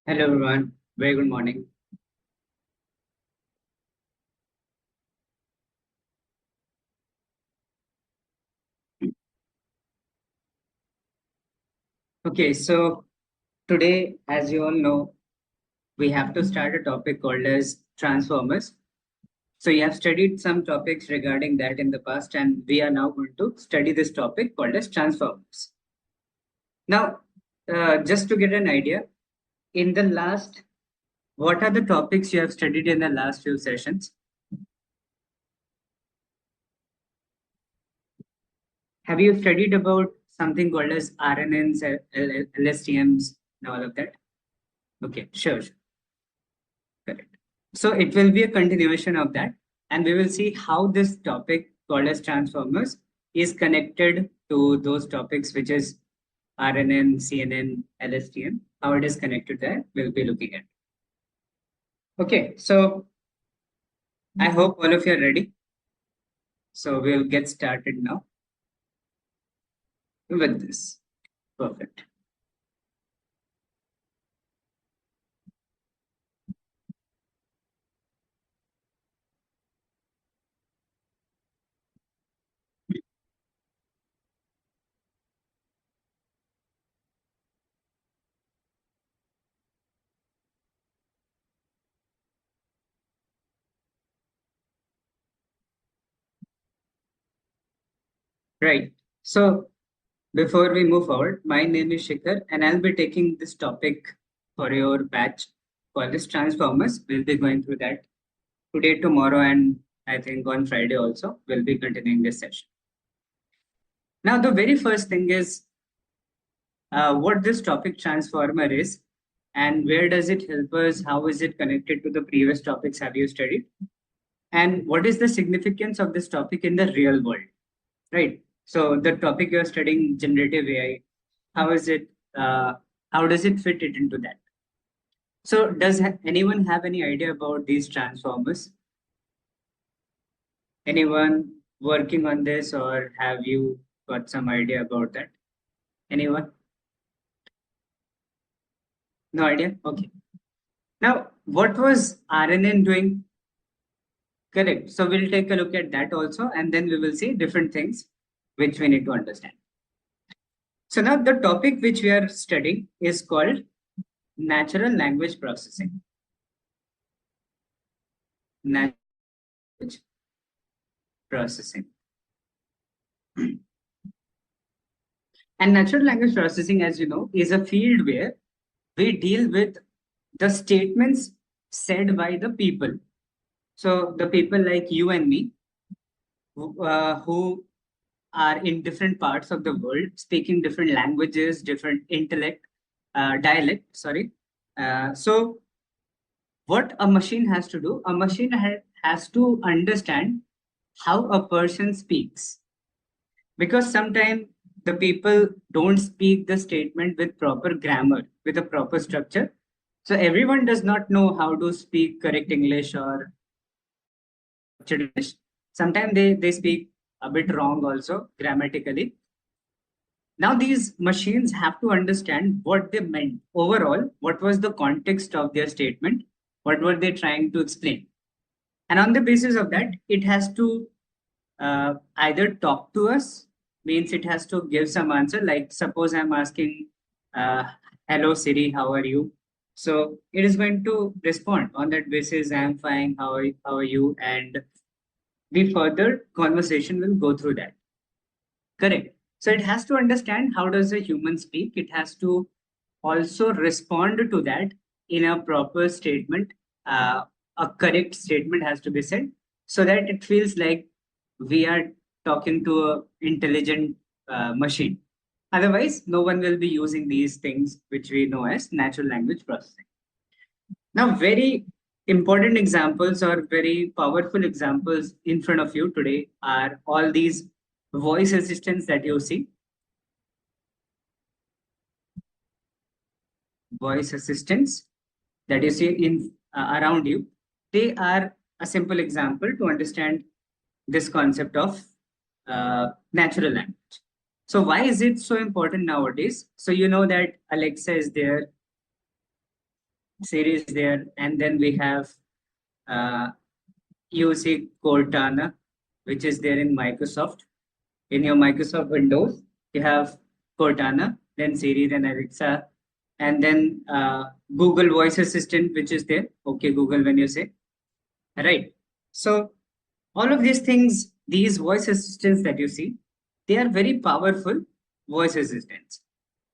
Hello everyone, very good morning. Okay, so today, as you all know, we have to start a topic called as transformers. So you have studied some topics regarding that in the past, and we are now going to study this topic called as transformers. Now, just to get an idea, in the last, what are the topics you have studied in the last few sessions? Have you studied about something called as RNNs, LSTMs, and all of that? Okay, sure. Correct. So it will be a continuation of that, and we will see how this topic called as transformers is connected to those topics which is RNN, CNN, LSTM, how it is connected there, we'll be looking at. Okay, so I hope all of you are ready. So we'll get started now with this. Perfect. Right. So before we move forward, my name is Shikhar, and I'll be taking this topic for your batch for this transformers. We'll be going through that today, tomorrow, and I think on Friday also, we'll be continuing this session. Now, the very first thing is what this topic transformer is and where does it help us? How is it connected to the previous topics have you studied? And what is the significance of this topic in the real world, right? So the topic you're studying, generative AI, how is it, how does it fit it into that? So does anyone have any idea about these transformers? Anyone working on this, or have you got some idea about that? Anyone? No idea? Okay. Now, what was RNN doing? Correct. So we'll take a look at that also, and then we will see different things which we need to understand. So now the topic which we are studying is called natural language processing. Natural language processing. And natural language processing, as you know, is a field where we deal with the statements said by the people. So the people like you and me, who are in different parts of the world, speaking different languages, different dialect, sorry. So what a machine has to do, a machine has to understand how a person speaks. Because sometimes the people don't speak the statement with proper grammar, with a proper structure. So everyone does not know how to speak correct English or English. Sometimes they speak a bit wrong also grammatically. Now these machines have to understand what they meant overall, what was the context of their statement, what were they trying to explain. And on the basis of that, it has to either talk to us, means it has to give some answer. Like suppose I'm asking, hello Siri, how are you? So it is going to respond on that basis, I'm fine, how are you? And the further conversation will go through that. Correct. So it has to understand how does a human speak. It has to also respond to that in a proper statement. A correct statement has to be said so that it feels like we are talking to a intelligent machine. Otherwise, no one will be using these things which we know as natural language processing. Now, very important examples or very powerful examples in front of you today are all these voice assistants that you see. Voice assistants that you see in around you, they are a simple example to understand this concept of natural language. So why is it so important nowadays? So you know that Alexa is there, Siri is there, and then we have uh, UC Cortana, which is there in Microsoft. In your Microsoft Windows, you have Cortana, then Siri, then Alexa, and then Google Voice Assistant, which is there. Okay, Google, when you say, right. So all of these things, these voice assistants that you see, they are very powerful voice assistants.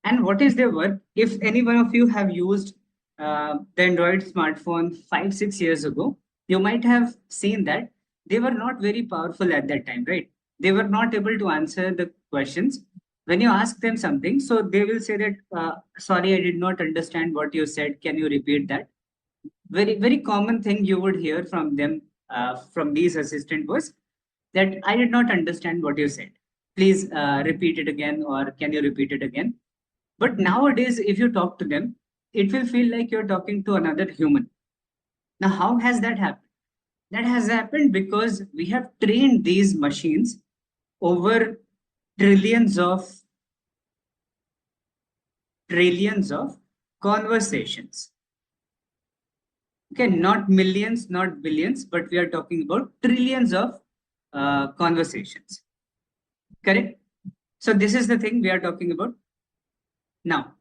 And what is their work? If any one of you have used the Android smartphone 5, 6 years ago, you might have seen that they were not very powerful at that time, right? They were not able to answer the questions. When you ask them something, so they will say that, sorry, I did not understand what you said. Can you repeat that? Very, very common thing you would hear from them, from these assistant was that I did not understand what you said. Please repeat it again, or can you repeat it again? But nowadays, if you talk to them, it will feel like you're talking to another human. Now, how has that happened? That has happened because we have trained these machines over trillions of trillions of conversations. Okay, not millions, not billions, but we are talking about trillions of conversations. Correct? So this is the thing we are talking about now.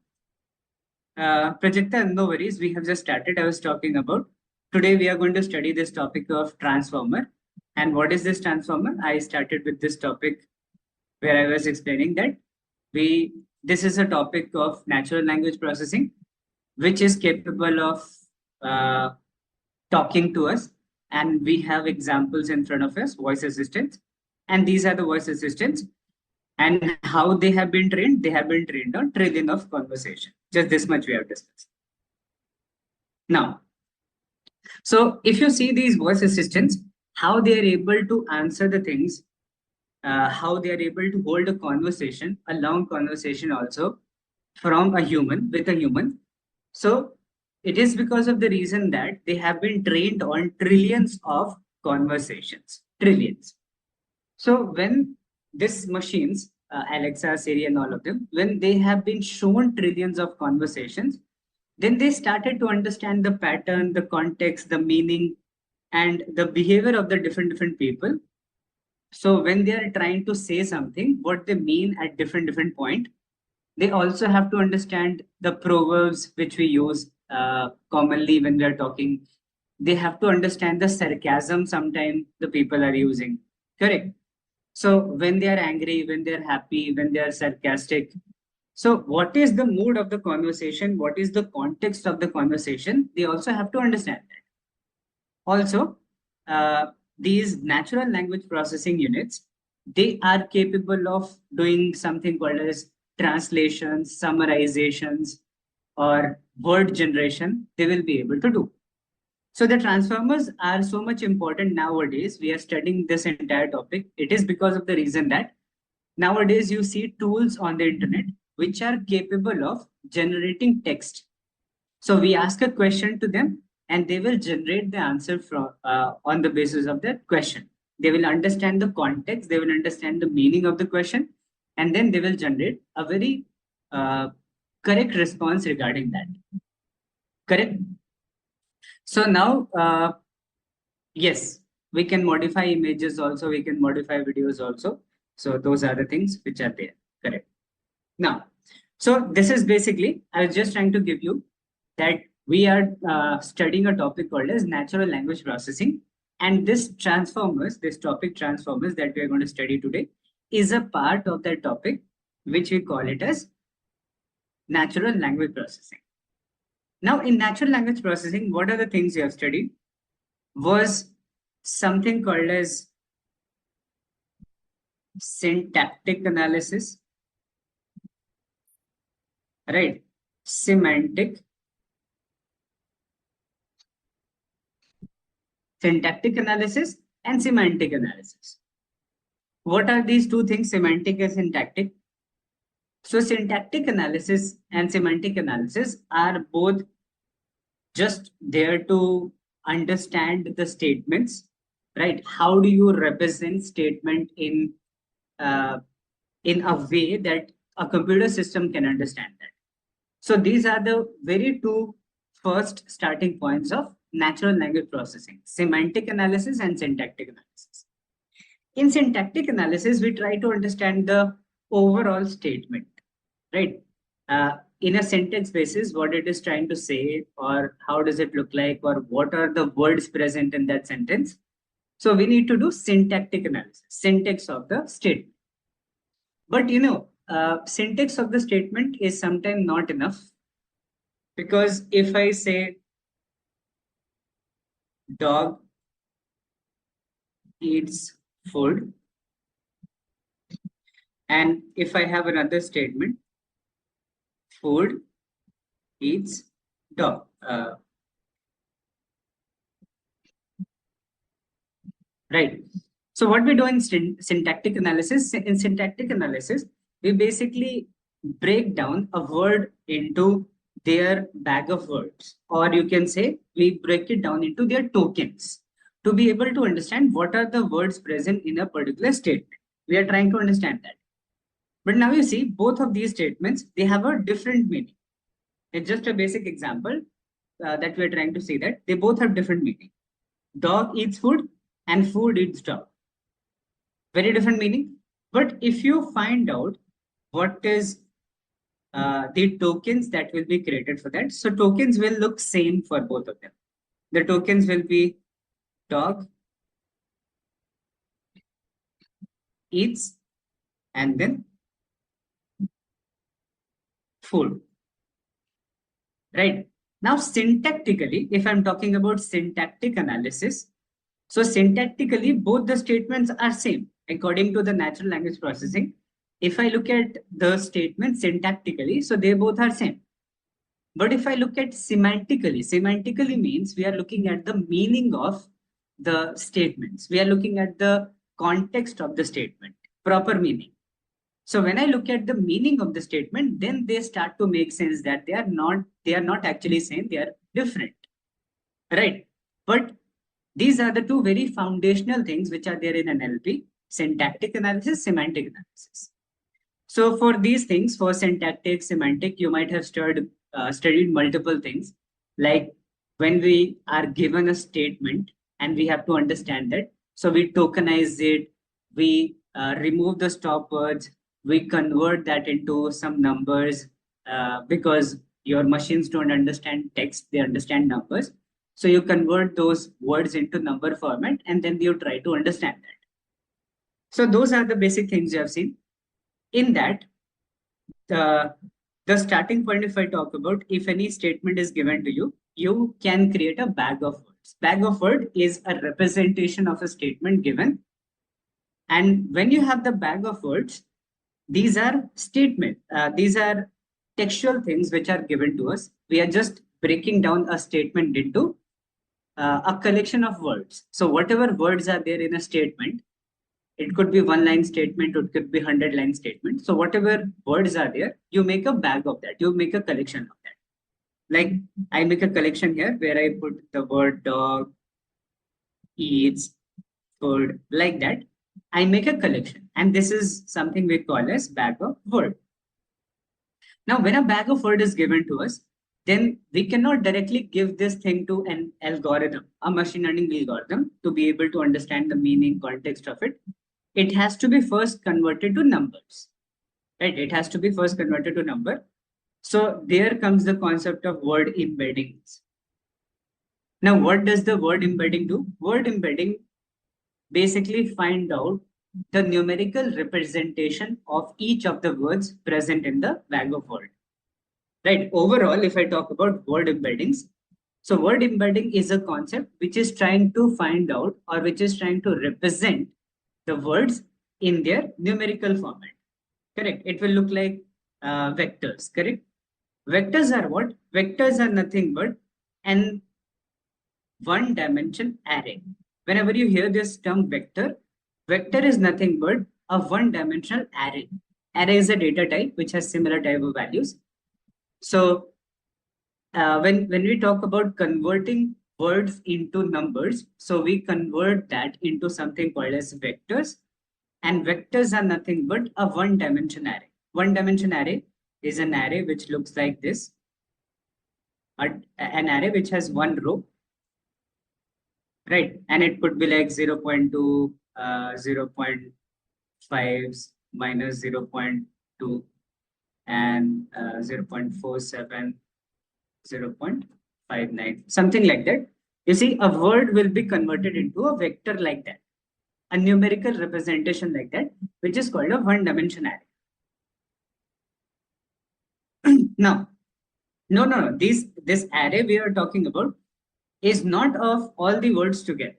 Prajakta, no worries. We have just started. I was talking about today we are going to study this topic of transformer. And what is this transformer? I started with this topic where I was explaining that we this is a topic of natural language processing, which is capable of uh, talking to us. And we have examples in front of us, voice assistants. And these are the voice assistants. And how they have been trained? They have been trained on trillion of conversation. Just this much we have discussed. Now, so if you see these voice assistants, how they are able to answer the things, how they are able to hold a conversation, a long conversation also from a human with a human. So it is because of the reason that they have been trained on trillions of conversations, trillions. So when these machines, Alexa, Siri, and all of them, when they have been shown trillions of conversations, then they started to understand the pattern, the context, the meaning, and the behavior of the different people. So when they are trying to say something, what they mean at different point, they also have to understand the proverbs which we use commonly when we are talking. They have to understand the sarcasm sometimes the people are using. Correct. So when they are angry, when they are happy, when they are sarcastic. So what is the mood of the conversation? What is the context of the conversation? They also have to understand that. Also, these natural language processing units, they are capable of doing something called as translations, summarizations, or word generation. They will be able to do. So the transformers are so much important nowadays. We are studying this entire topic. It is because of the reason that nowadays you see tools on the internet which are capable of generating text. So we ask a question to them and they will generate the answer from on the basis of that question. They will understand the context, they will understand the meaning of the question, and then they will generate a very uh, correct response regarding that. Correct? So now, yes, we can modify images also, we can modify videos also. So those are the things which are there. Correct. Now, so this is basically, I was just trying to give you that we are studying a topic called as natural language processing. And this transformers, this topic transformers that we are going to study today is a part of that topic, which we call it as natural language processing. Now, in natural language processing, what are the things you have studied? Was something called as syntactic analysis, right? Semantic, syntactic analysis, and semantic analysis. What are these two things, semantic and syntactic? So syntactic analysis and semantic analysis are both just there to understand the statements, right? How do you represent statement uh, in a way that a computer system can understand that? So these are the very two first starting points of natural language processing: semantic analysis and syntactic analysis. In syntactic analysis, we try to understand the overall statement, right? In a sentence basis, what it is trying to say, or how does it look like, or what are the words present in that sentence. So we need to do syntactic analysis, syntax of the statement. But syntax of the statement is sometimes not enough, because if I say dog eats food, and if I have another statement, food eats dog. Right. So what we do in syntactic analysis, we basically break down a word into their bag of words, or you can say we break it down into their tokens to be able to understand what are the words present in a particular statement. We are trying to understand that. But now you see both of these statements, they have a different meaning. It's just a basic example that we are trying to say that they both have different meaning. Dog eats food and food eats dog. Very different meaning. But if you find out what is the tokens that will be created for that, so tokens will look same for both of them. The tokens will be dog eats and then food. Right. Now, syntactically, if I'm talking about syntactic analysis, so syntactically, both the statements are same according to the natural language processing. If I look at the statement syntactically, so they both are same. But if I look at semantically means we are looking at the meaning of the statements. We are looking at the context of the statement, proper meaning. So when I look at the meaning of the statement, then they start to make sense that they are not actually same, they are different. Right. But these are the two very foundational things which are there in NLP: syntactic analysis, semantic analysis. So for these things, for syntactic, semantic, you might have studied multiple things. Like when we are given a statement and we have to understand it, so we tokenize it, we remove the stop words, we convert that into some numbers, because your machines don't understand text, they understand numbers. So you convert those words into number format and then you try to understand that. So those are the basic things you have seen. In that, the starting point, if I talk about, if any statement is given to you, you can create a bag of words. Bag of word is a representation of a statement given. And when you have the bag of words, these are these are textual things which are given to us. We are just breaking down a statement into a collection of words. So whatever words are there in a statement, it could be one line statement, it could be 100-line statement. So whatever words are there, you make a bag of that. You make a collection of that. Like I make a collection here where I put the word dog, eats, food, like that. I make a collection. And this is something we call as bag of word. Now, when a bag of word is given to us, then we cannot directly give this thing to an algorithm, a machine learning algorithm, to be able to understand the meaning, context of it. It has to be first converted to numbers, right? It has to be first converted to number. So there comes the concept of word embeddings. Now, what does the word embedding do? Word embedding basically find out the numerical representation of each of the words present in the bag of word. Right. Overall, if I talk about word embeddings, so word embedding is a concept which is trying to find out, or which is trying to represent the words in their numerical format. Correct. It will look like vectors. Correct. Vectors are what? Vectors are nothing but an one dimension array. Whenever you hear this term vector, vector is nothing but a one dimensional array. Array is a data type which has similar type of values. So when we talk about converting words into numbers, so we convert that into something called as vectors, and vectors are nothing but a one dimension array. One dimension array is an array which looks like this. an array which has one row, right? And it could be like 0.2, 0.5 minus 0.2 and 0.47, 0.59, something like that. You see, a word will be converted into a vector like that, a numerical representation like that, which is called a one-dimension array. Now, no. This array we are talking about is not of all the words together.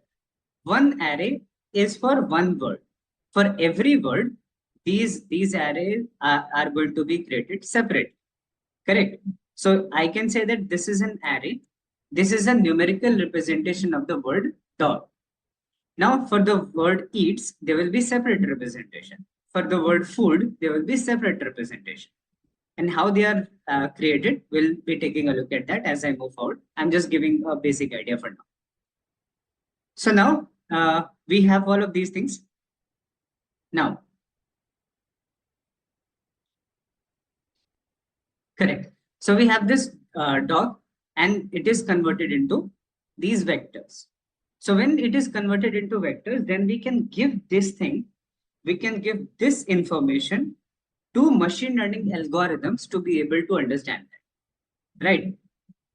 One array is for one word. For every word, these arrays are going to be created separate. Correct. So I can say that this is an array. This is a numerical representation of the word dog. Now, for the word eats, there will be separate representation. For the word food, there will be separate representation. And how they are created, we'll be taking a look at that as I move forward. I'm just giving a basic idea for now. So now we have all of these things. Now, correct. So we have this dog and it is converted into these vectors. So when it is converted into vectors, then we can give this thing, we can give this information to machine learning algorithms to be able to understand that, right?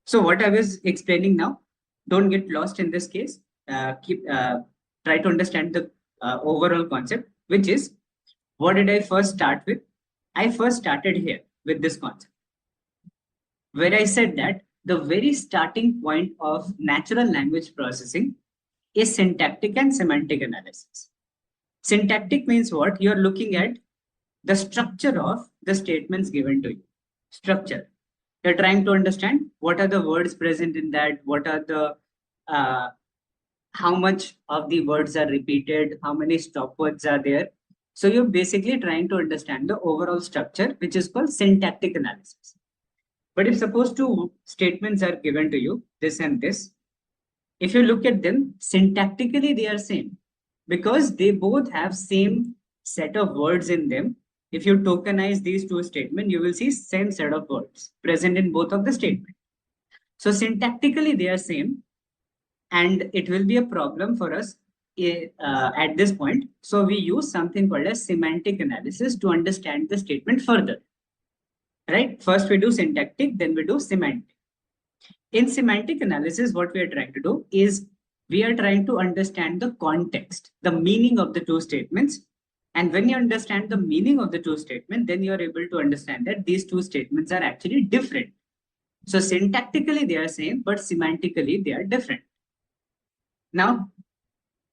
So what I was explaining now, don't get lost in this case. Try to understand the overall concept, which is, what did I first start with? I first started here with this concept, where I said that the very starting point of natural language processing is syntactic and semantic analysis. Syntactic means what? You're looking at the structure of the statements given to you. Structure. You're trying to understand what are the words present in that, what are the how much of the words are repeated, how many stop words are there. So you're basically trying to understand the overall structure, which is called syntactic analysis. But if suppose two statements are given to you, this and this, if you look at them, syntactically they are same because they both have same set of words in them. If you tokenize these two statements, you will see same set of words present in both of the statements. So syntactically they are same, and it will be a problem for us at this point. So we use something called as semantic analysis to understand the statement further. Right? First we do syntactic, then we do semantic. In semantic analysis, what we are trying to do is we are trying to understand the context, the meaning of the two statements. And when you understand the meaning of the two statements, then you are able to understand that these two statements are actually different. So syntactically they are same, but semantically they are different. Now,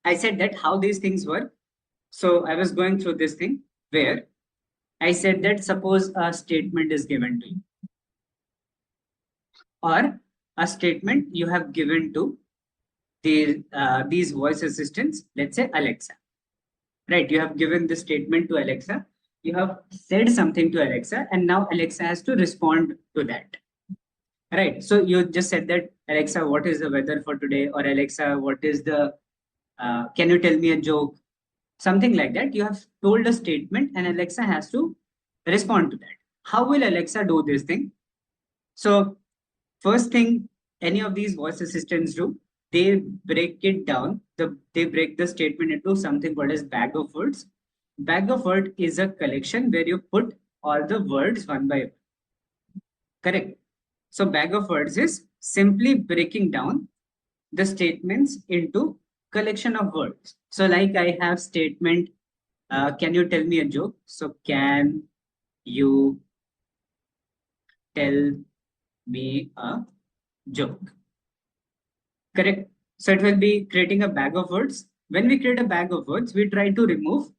I said that how these things work. So I was going through this thing where I said that suppose a statement is given to you, or a statement you have given to these voice assistants, let's say Alexa, right? You have given the statement to Alexa, you have said something to Alexa, and now Alexa has to respond to that, right? So you just said that, Alexa, what is the weather for today? Or Alexa, what is the, can you tell me a joke? Something like that. You have told a statement and Alexa has to respond to that. How will Alexa do this thing? So first thing any of these voice assistants do, they break it down. They break the statement into something called as bag of words. Bag of word is a collection where you put all the words one by one. Correct. So bag of words is simply breaking down the statements into collection of words. So like I have statement, can you tell me a joke? So can you tell me a joke? Correct. So it will be creating a bag of words. When we create a bag of words, we try to remove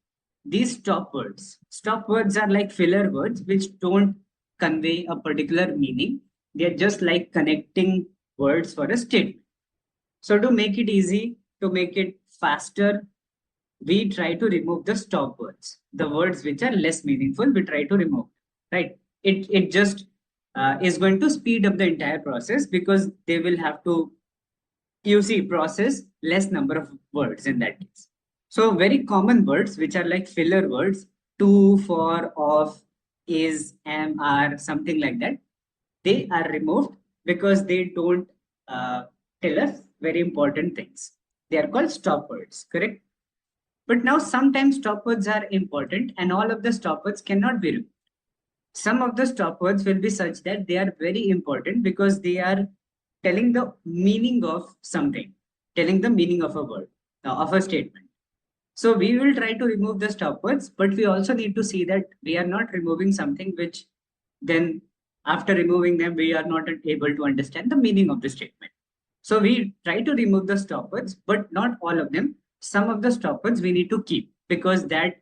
these stop words. Stop words are like filler words which don't convey a particular meaning. They're just like connecting words for a statement. So to make it easy, to make it faster, we try to remove the stop words. The words which are less meaningful, we try to remove, right? It just is going to speed up the entire process because they will have to, you see, process less number of words in that case. So very common words which are like filler words, to, for, of, is, am, are, something like that, they are removed because they don't tell us very important things. They are called stop words, correct? But now sometimes stop words are important and all of the stop words cannot be removed. Some of the stop words will be such that they are very important because they are telling the meaning of something, telling the meaning of a word, of a statement. So we will try to remove the stop words, but we also need to see that we are not removing something which then after removing them, we are not able to understand the meaning of the statement. So we try to remove the stop words, but not all of them. Some of the stop words we need to keep because that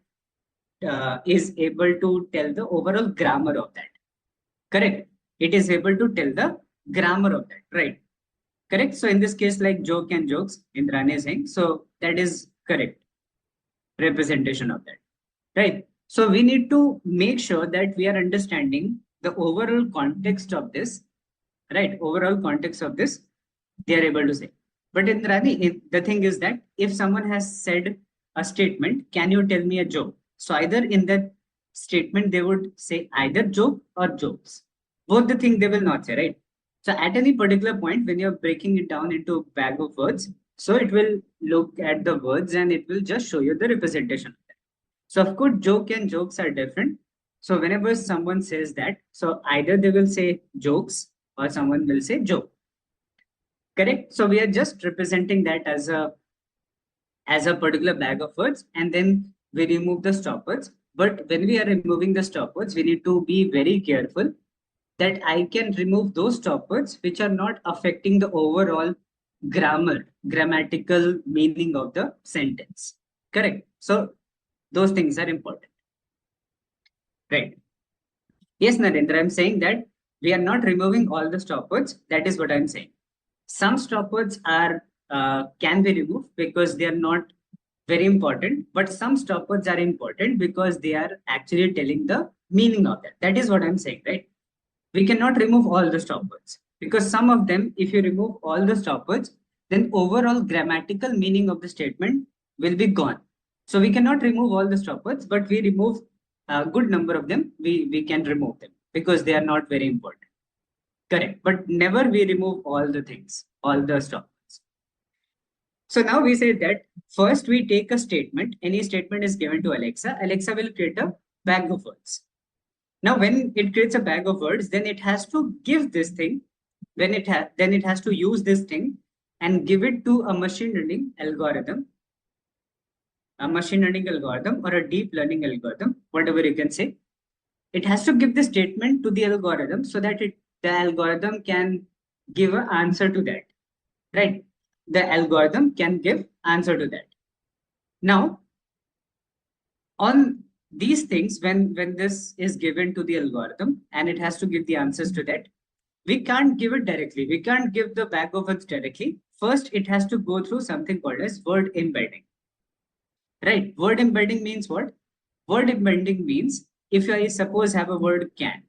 is able to tell the overall grammar of that. Correct. It is able to tell the grammar of that. Right. Correct. So in this case, like joke and jokes, Indrani is saying, so that is correct representation of that. Right. So we need to make sure that we are understanding the overall context of this. Right. Overall context of this, they are able to say. But Indrani, the thing is that if someone has said a statement, can you tell me a joke? So either in that statement, they would say either joke or jokes. Both the thing they will not say, right? So at any particular point, when you're breaking it down into a bag of words, so it will look at the words and it will just show you the representation. So of course, joke and jokes are different. So whenever someone says that, so either they will say jokes or someone will say joke. Correct. So we are just representing that as a particular bag of words, and then we remove the stop words. But when we are removing the stop words, we need to be very careful that I can remove those stop words which are not affecting the overall grammatical meaning of the sentence. Correct. So those things are important. Right. Yes, Narendra, I'm saying that we are not removing all the stop words. That is what I'm saying. Some stop words are can be removed because they are not very important, but some stop words are important because they are actually telling the meaning of that. That is what I'm saying, right? We cannot remove all the stop words because some of them, if you remove all the stop words, then overall grammatical meaning of the statement will be gone. So we cannot remove all the stop words, but we remove a good number of them. We can remove them because they are not very important. Correct. But never we remove all the things, all the stop words. So now we say that first we take a statement. Any statement is given to Alexa. Alexa will create a bag of words. Now, when it creates a bag of words, then it has to give this thing. Then it has to use this thing and give it to a machine learning algorithm, or a deep learning algorithm, whatever you can say. It has to give the statement to the algorithm so that the algorithm can give an answer to that. Right? The algorithm can give answer to that. Now, on these things, when this is given to the algorithm and it has to give the answers to that, we can't give it directly. We can't give the bag of words directly. First, it has to go through something called as word embedding. Right? Word embedding means what? Word embedding means if I suppose have a word can.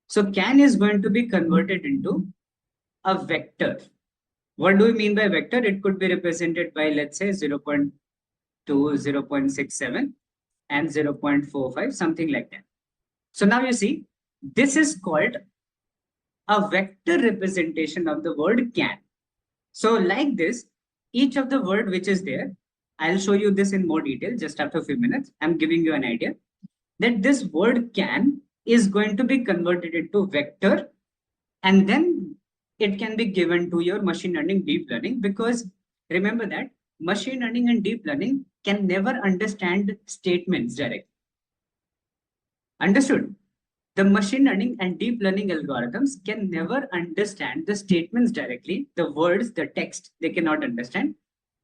So can is going to be converted into a vector. What do we mean by vector? It could be represented by, let's say, 0.2, 0.67, and 0.45, something like that. So now you see, this is called a vector representation of the word can. So like this, each of the word which is there, I'll show you this in more detail just after a few minutes. I'm giving you an idea that this word can is going to be converted into vector, and then it can be given to your machine learning, deep learning, because remember that machine learning and deep learning can never understand statements directly. Understood? The machine learning and deep learning algorithms can never understand the statements directly, the words, the text, they cannot understand.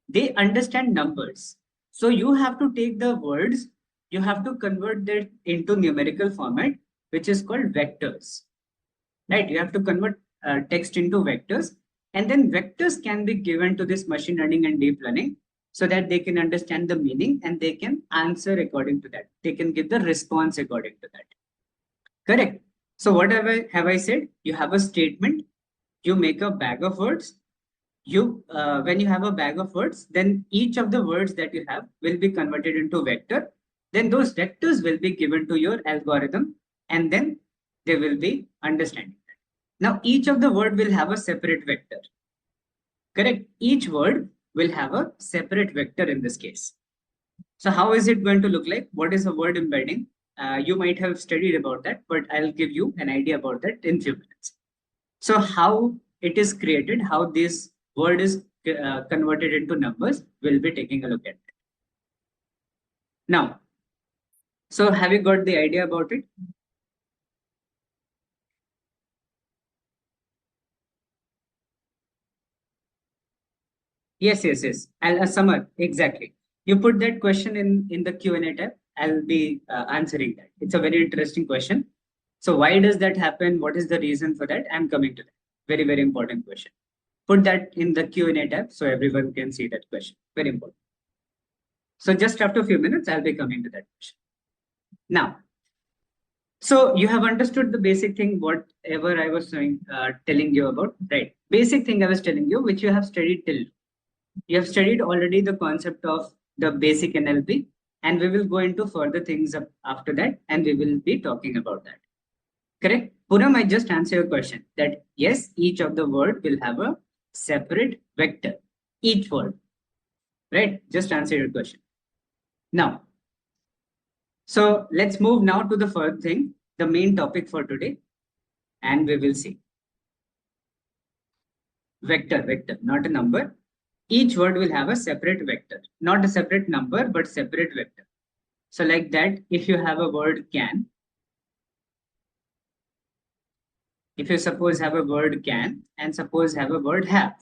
They understand numbers. So you have to take the words, you have to convert them into numerical format, which is called vectors. Right? You have to convert text into vectors, and then vectors can be given to this machine learning and deep learning so that they can understand the meaning and they can answer according to that. They can give the response according to that. Correct. So what have I said? You have a statement, you make a bag of words. When you have a bag of words, then each of the words that you have will be converted into vector. Then those vectors will be given to your algorithm, and then they will be understanding that. Now, each of the word will have a separate vector. Correct? Each word will have a separate vector in this case. So how is it going to look like? What is a word embedding? You might have studied about that, but I'll give you an idea about that in few minutes. So how it is created, how this word is converted into numbers, we'll be taking a look at it. Now, so have you got the idea about it? Yes. I'll Samar, exactly. You put that question in the Q&A tab. I'll be answering that. It's a very interesting question. So why does that happen? What is the reason for that? I'm coming to that. Very important question. Put that in the Q&A tab so everyone can see that question. Very important. So just after a few minutes, I'll be coming to that question. Now, so you have understood the basic thing, whatever I was telling you about, right? Basic thing I was telling you, which you have studied till. You have studied already the concept of the basic NLP, and we will go into further things after that, and we will be talking about that. Correct? Puram, I just answer your question that yes, each of the word will have a separate vector. Each word, right? Just answer your question. Now, so let's move now to the first thing, the main topic for today, and we will see. Vector, not a number. Each word will have a separate vector, not a separate number, but separate vector. So like that, if you have a word can, if you suppose have a word can and suppose have a word have,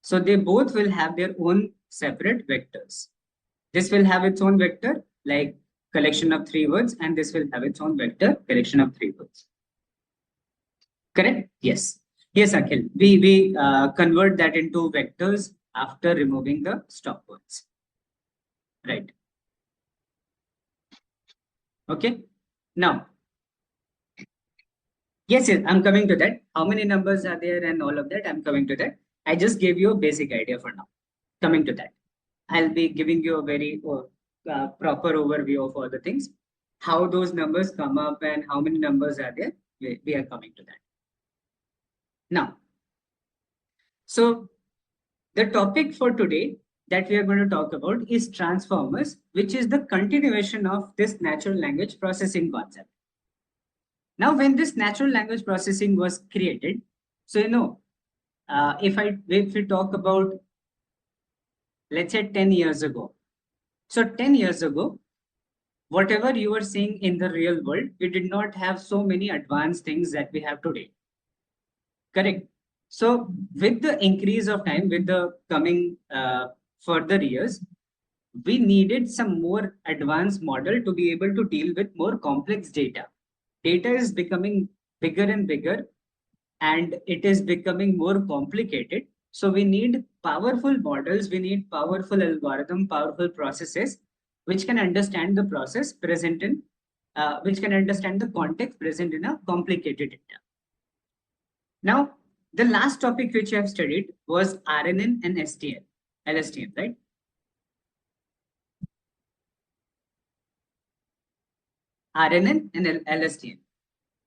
so they both will have their own separate vectors. This will have its own vector, like collection of three words, and this will have its own vector, collection of three words. Correct? Yes. Yes, Akhil. We convert that into vectors after removing the stop words. Right. Okay. Now, yes, I'm coming to that. How many numbers are there and all of that? I'm coming to that. I just gave you a basic idea for now. Coming to that. I'll be giving you a very proper overview of all the things. How those numbers come up and how many numbers are there. We are coming to that. Now, so the topic for today that we are going to talk about is transformers, which is the continuation of this natural language processing concept. Now, when this natural language processing was created, so if we talk about, let's say 10 years ago. So 10 years ago, whatever you were seeing in the real world, we did not have so many advanced things that we have today. Correct. So with the increase of time, with the coming further years, we needed some more advanced model to be able to deal with more complex data. Data is becoming bigger and bigger, and it is becoming more complicated. So we need powerful models, we need powerful algorithm, powerful processes, which can understand the process present in, which can understand the context present in a complicated data. Now, the last topic which I have studied was RNN and STL, LSTM, right? RNN and LSTM.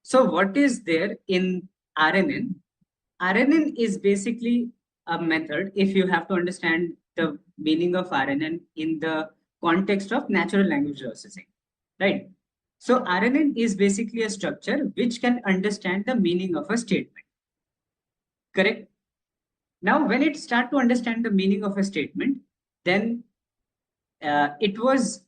So what is there in RNN? RNN is basically a method, if you have to understand the meaning of RNN in the context of natural language processing, right? So RNN is basically a structure which can understand the meaning of a statement, correct? Now, when it start to understand the meaning of a statement, then it was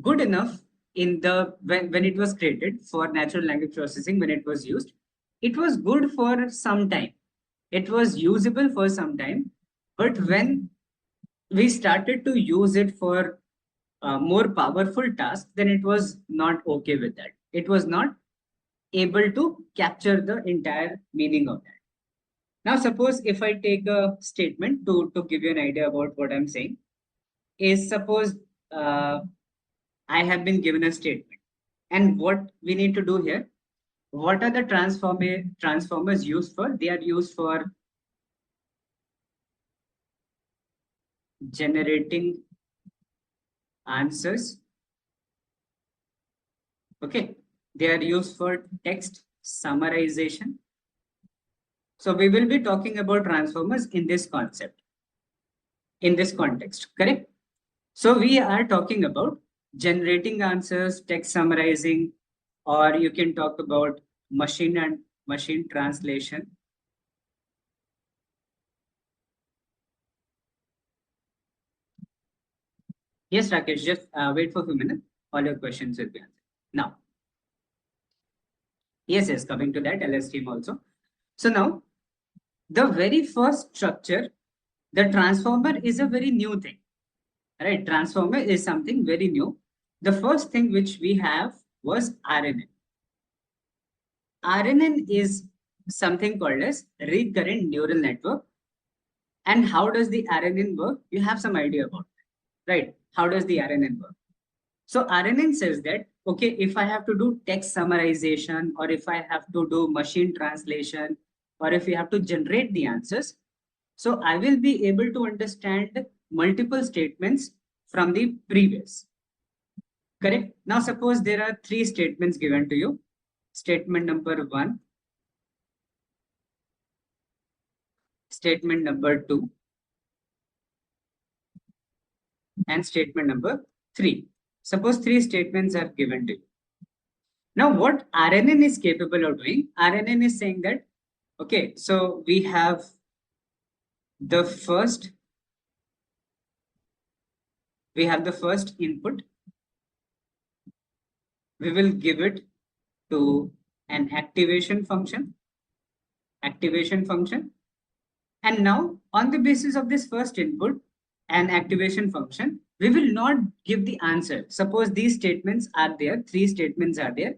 good enough in the when it was created for natural language processing, when it was used, it was good for some time. It was usable for some time, but when we started to use it for more powerful tasks, then it was not okay with that. It was not able to capture the entire meaning of that. Now, suppose if I take a statement to give you an idea about what I'm saying, is suppose uh, I have been given a statement. And what we need to do here, what are the transformers used for? They are used for generating answers. Okay. They are used for text summarization. So we will be talking about transformers in this concept, in this context, correct? So we are talking about generating answers, text summarizing, or you can talk about machine and machine translation. Yes, Rakesh, just wait for a few minutes. All your questions will be answered. Now, yes, coming to that, LS team also. So now, the very first structure, the transformer is a very new thing, right? Transformer is something very new. The first thing which we have was RNN. RNN is something called as recurrent neural network. And how does the RNN work? You have some idea about it, right? How does the RNN work? So RNN says that, okay, if I have to do text summarization, or if I have to do machine translation, or if we have to generate the answers, so I will be able to understand multiple statements from the previous. Correct? Now, suppose there are three statements given to you. Statement number one, statement number two, and statement number three. Suppose three statements are given to you. Now, what RNN is capable of doing, RNN is saying that, okay, so we have the first, input. We will give it to an activation function. And now, on the basis of this first input and activation function, we will not give the answer. Suppose these statements are there, three statements are there.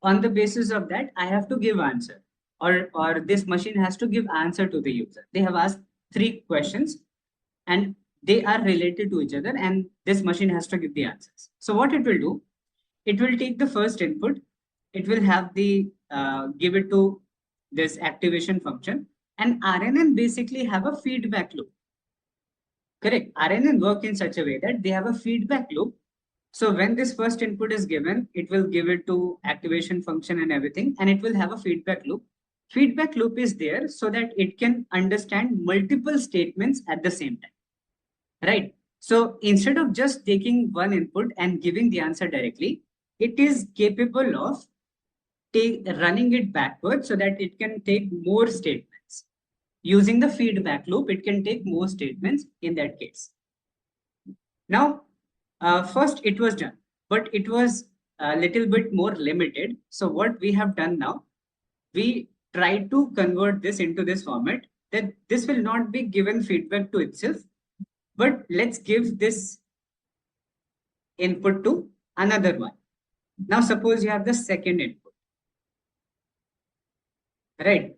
On the basis of that, I have to give answer, or this machine has to give answer to the user. They have asked three questions and they are related to each other, and this machine has to give the answers. So what it will do, it will take the first input, it will have the give it to this activation function, and RNN basically have a feedback loop. Correct. RNN work in such a way that they have a feedback loop. So when this first input is given, it will give it to activation function and everything, and it will have a feedback loop. Feedback loop is there so that it can understand multiple statements at the same time. Right. So instead of just taking one input and giving the answer directly, it is capable of running it backwards so that it can take more statements. Using the feedback loop, it can take more statements in that case. Now, first it was done, but it was a little bit more limited. So what we have done now, we try to convert this into this format, that this will not be given feedback to itself, but let's give this input to another one. Now, suppose you have the second input, right?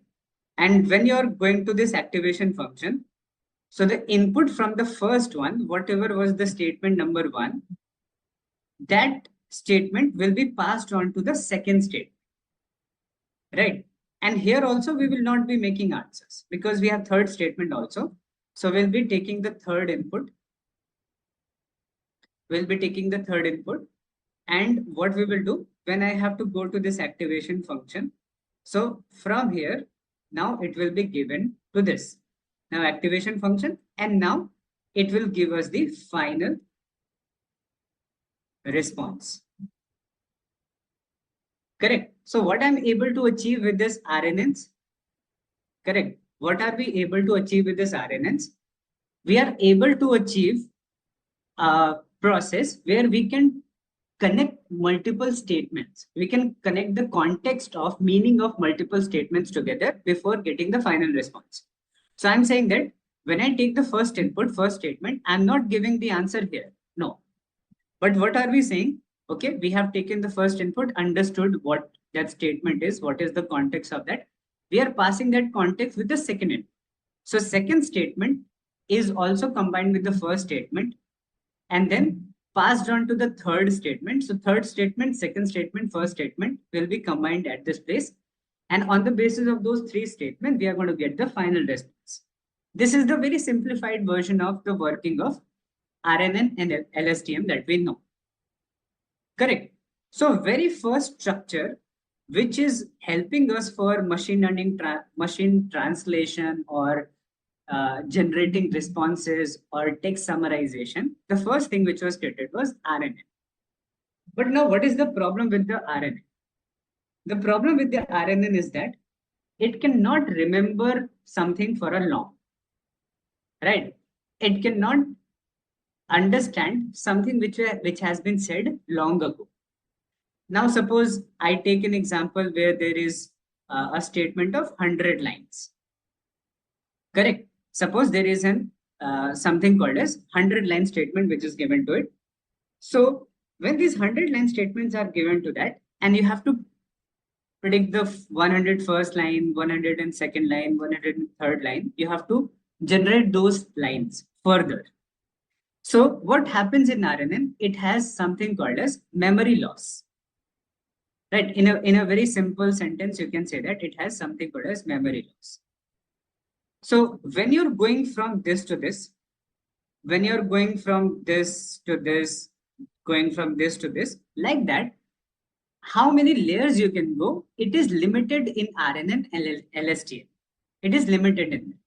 And when you're going to this activation function, so the input from the first one, whatever was the statement number one, that statement will be passed on to the second statement, right? And here also we will not be making answers because we have third statement also. So we'll be taking the third input. And what we will do when I have to go to this activation function. So from here, now it will be given to this. Now activation function, and now it will give us the final response. Correct. So what I'm able to achieve with this RNNs? Correct. What are we able to achieve with this RNNs? We are able to achieve a process where we can connect multiple statements. We can connect the context of meaning of multiple statements together before getting the final response. So I'm saying that when I take the first input, first statement, I'm not giving the answer here. No. But what are we saying? Okay, we have taken the first input, understood what that statement is, what is the context of that. We are passing that context with the second input. So second statement is also combined with the first statement and then passed on to the third statement. So third statement, second statement, first statement will be combined at this place. And on the basis of those three statements, we are going to get the final response. This is the very simplified version of the working of RNN and LSTM that we know. Correct. So very first structure which is helping us for machine learning, machine translation, or generating responses or text summarization. The first thing which was created was RNN. But now, what is the problem with the RNN? The problem with the RNN is that it cannot remember something for a long, right? It cannot understand something which has been said long ago. Now, suppose I take an example where there is a statement of 100 lines. Correct. Suppose there is an something called as 100-line statement which is given to it. So when these 100-line statements are given to that, and you have to predict the 101st line, 102nd line, 103rd line, you have to generate those lines further. So what happens in RNN? It has something called as memory loss. Right? In a very simple sentence, you can say that it has something called as memory loss. So when you're going from this to this, when you're going from this to this, going from this to this, like that, how many layers you can go, it is limited in RNN and LSTM. It is limited in that.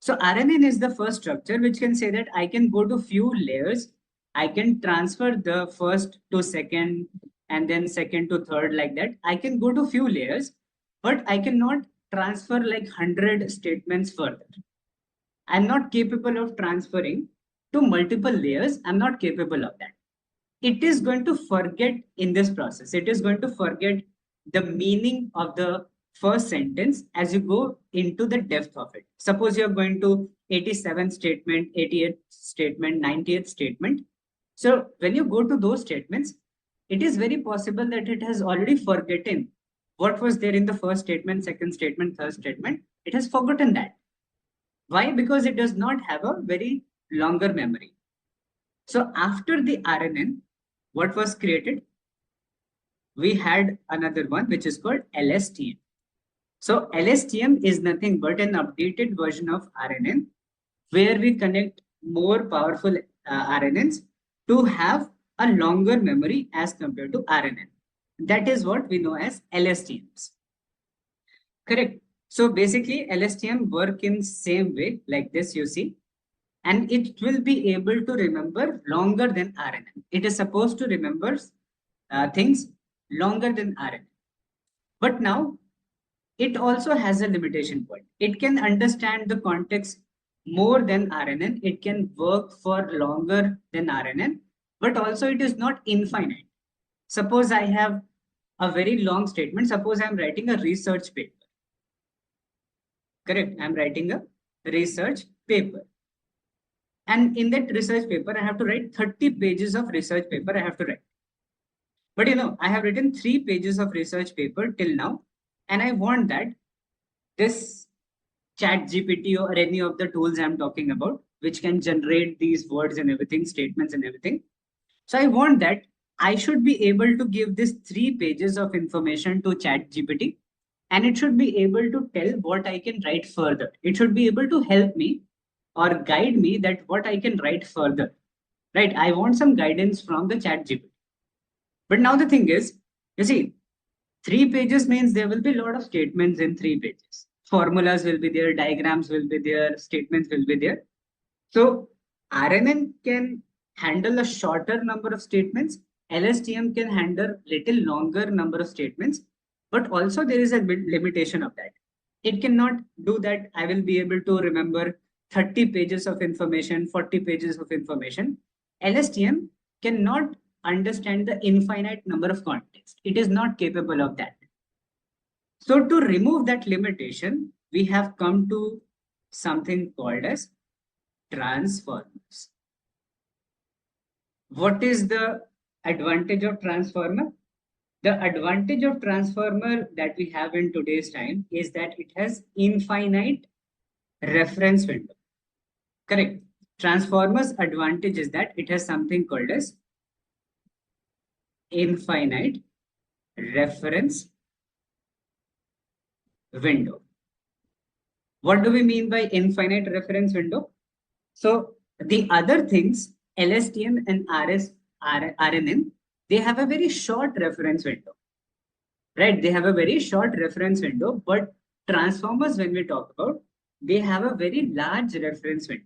So RNN is the first structure which can say that I can go to few layers. I can transfer the first to second and then second to third, like that. I can go to few layers, but I cannot transfer like 100 statements further. I'm not capable of transferring to multiple layers. I'm not capable of that. It is going to forget in this process. It is going to forget the meaning of the first sentence as you go into the depth of it. Suppose you're going to 87th statement, 88th statement, 90th statement. So when you go to those statements, it is very possible that it has already forgotten what was there in the first statement, second statement, third statement. It has forgotten that. Why? Because it does not have a very longer memory. So after the RNN, what was created? We had another one which is called LSTM. So LSTM is nothing but an updated version of RNN where we connect more powerful RNNs to have a longer memory as compared to RNN. That is what we know as LSTMs. Correct. So basically LSTM work in same way like this, you see, and it will be able to remember longer than RNN. It is supposed to remember things longer than RNN. But now it also has a limitation point. It can understand the context more than RNN. It can work for longer than RNN, but also it is not infinite. Suppose I have a very long statement. Suppose I'm writing a research paper. Correct. I'm writing a research paper. And in that research paper, I have to write 30 pages of research paper I have to write. But I have written 3 pages of research paper till now, and I want that this chat GPT or any of the tools I'm talking about, which can generate these words and everything, statements and everything. So I want that I should be able to give this 3 pages of information to chat GPT, and it should be able to tell what I can write further. It should be able to help me or guide me that what I can write further. Right? I want some guidance from the chat GPT. But now the thing is, you see, 3 pages means there will be a lot of statements in 3 pages. Formulas will be there, diagrams will be there, statements will be there. So RNN can handle a shorter number of statements. LSTM can handle little longer number of statements, but also there is a limitation of that. It cannot do that. I will be able to remember 30 pages of information, 40 pages of information. LSTM cannot understand the infinite number of context. It is not capable of that. So to remove that limitation, we have come to something called as transformers. What is the advantage of transformer? The advantage of transformer that we have in today's time is that it has infinite reference window. Correct. Transformer's advantage is that it has something called as infinite reference window. What do we mean by infinite reference window? So the other things, LSTM and RNN, they have a very short reference window. right? They have a very short reference window, but transformers, when we talk about, they have a very large reference window.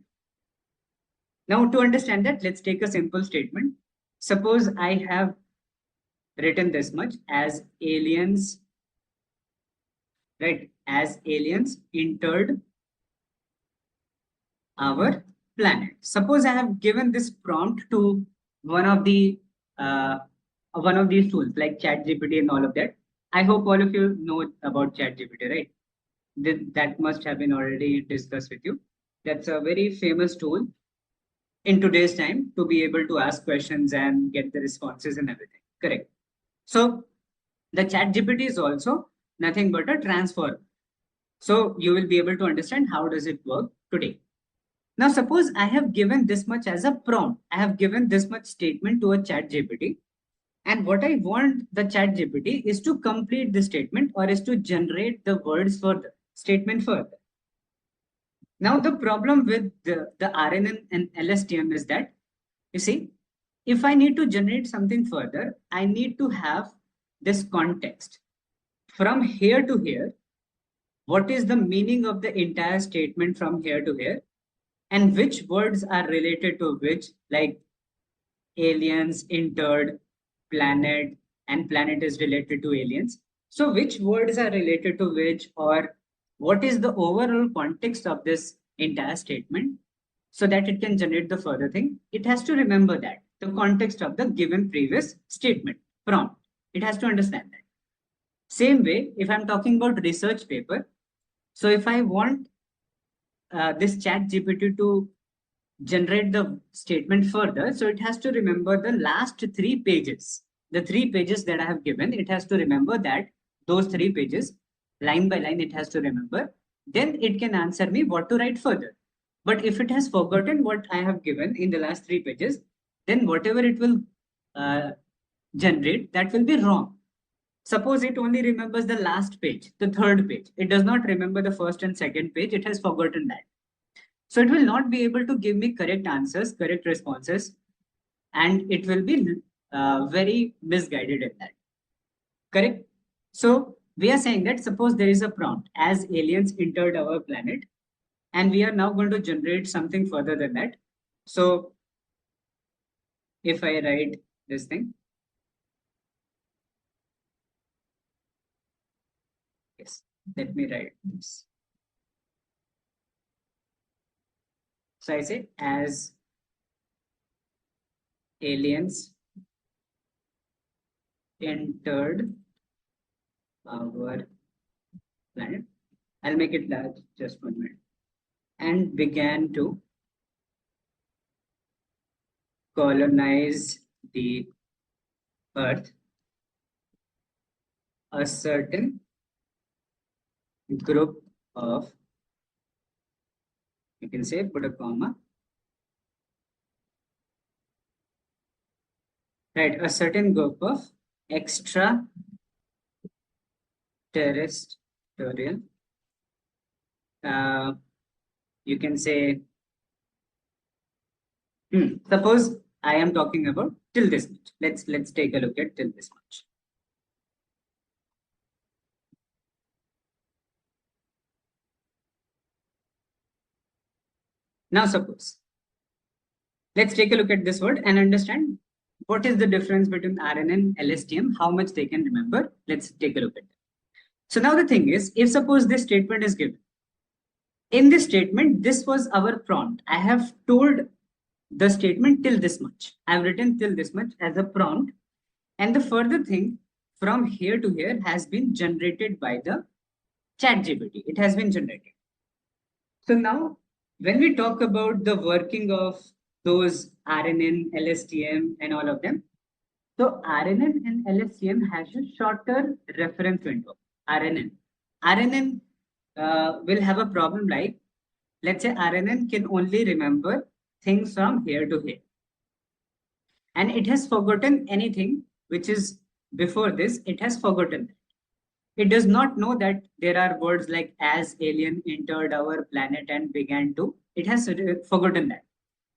Now, to understand that, let's take a simple statement. Suppose I have written this much as aliens, right? As aliens entered our planet. Suppose I have given this prompt to one of the uh, one of these tools like ChatGPT and all of that. I hope all of you know about ChatGPT, right? That must have been already discussed with you. That's a very famous tool in today's time to be able to ask questions and get the responses and everything. Correct. So the ChatGPT is also nothing but a transfer. So you will be able to understand how does it work today. Now, suppose I have given this much as a prompt. I have given this much statement to a chat GPT. And what I want the chat GPT is to complete the statement or is to generate the words for the statement further. Now, the problem with the RNN and LSTM is that, you see, if I need to generate something further, I need to have this context. From here to here, what is the meaning of the entire statement from here to here? And which words are related to which, like aliens, entered, planet, and planet is related to aliens. So, which words are related to which, or what is the overall context of this entire statement so that it can generate the further thing? It has to remember that the context of the given previous statement prompt. It has to understand that. Same way, if I'm talking about research paper, so if I want this chat GPT to generate the statement further. So it has to remember the last three pages. The three pages that I have given, it has to remember that those three pages, line by line, it has to remember. Then it can answer me what to write further. But if it has forgotten what I have given in the last three pages, then whatever it will uh, generate, that will be wrong. Suppose it only remembers the last page, the third page. It does not remember the first and second page. It has forgotten that. So it will not be able to give me correct answers, correct responses, and it will be very misguided in that. Correct? So we are saying that suppose there is a prompt as aliens entered our planet, and we are now going to generate something further than that. So if I write this thing, yes, let me write this. So I say as aliens entered our planet. I'll make it large, just 1 minute. And began to colonize the earth, a certain group of, you can say, put a comma, right, a certain group of extraterrestrial, uh, you can say, suppose I am talking about till this much. Let's take a look at till this much. Now suppose, let's take a look at this word and understand what is the difference between RNN and LSTM, how much they can remember. Let's take a look at it. So now the thing is, if suppose this statement is given, in this statement, this was our prompt. I have told the statement till this much. I've written till this much as a prompt. And the further thing from here to here has been generated by the chat GPT. It has been generated. So now when we talk about the working of those RNN, LSTM and all of them, so RNN and LSTM has a shorter reference window. RNN. RNN will have a problem like, let's say RNN can only remember things from here to here. And it has forgotten anything which is before this, it has forgotten. It does not know that there are words like as alien entered our planet and began to. It has forgotten that.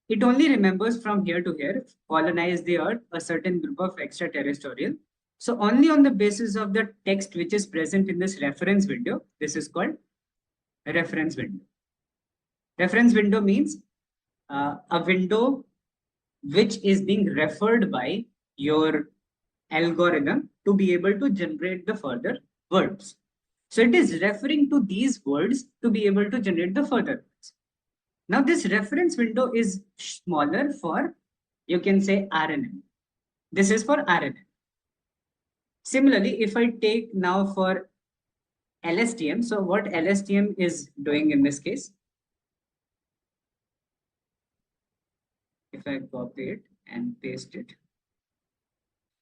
It only remembers from here to here, colonize the earth, a certain group of extraterrestrial. So only on the basis of the text which is present in this reference window, this is called a reference window. Reference window means a window which is being referred by your algorithm to be able to generate the further words. So it is referring to these words to be able to generate the further words. Now this reference window is smaller for, you can say, RNN. This is for RNN. Similarly, if I take now for LSTM, so what LSTM is doing in this case, if I copy it and paste it.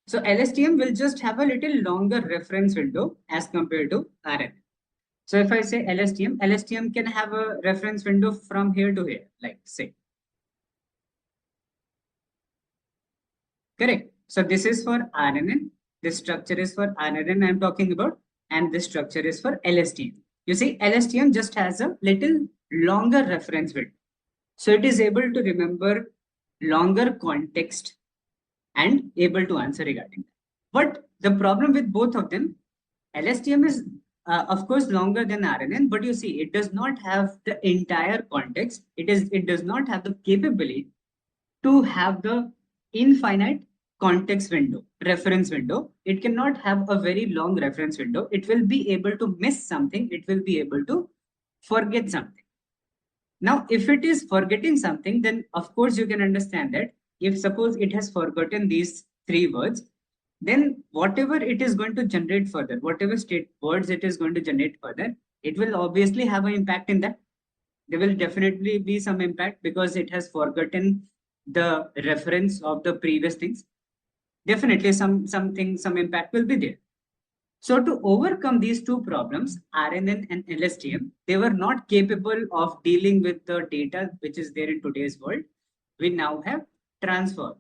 So LSTM will just have a little longer reference window as compared to RNN. So if I say LSTM can have a reference window from here to here, like say. Correct. So this is for RNN. This structure is for RNN I'm talking about, and this structure is for LSTM. You see, LSTM just has a little longer reference window. So it is able to remember longer context and able to answer regarding that. But the problem with both of them, LSTM is of course longer than RNN, but you see, it does not have the entire context. It does not have the capability to have the infinite context window, reference window. It cannot have a very long reference window. It will be able to miss something. It will be able to forget something. Now, if it is forgetting something, then of course you can understand that if suppose it has forgotten these three words, then whatever it is going to generate further, whatever state words it is going to generate further, it will obviously have an impact in that. There will definitely be some impact because it has forgotten the reference of the previous things. Definitely some impact will be there. So to overcome these two problems, RNN and LSTM, they were not capable of dealing with the data which is there in today's world. We now have transformers.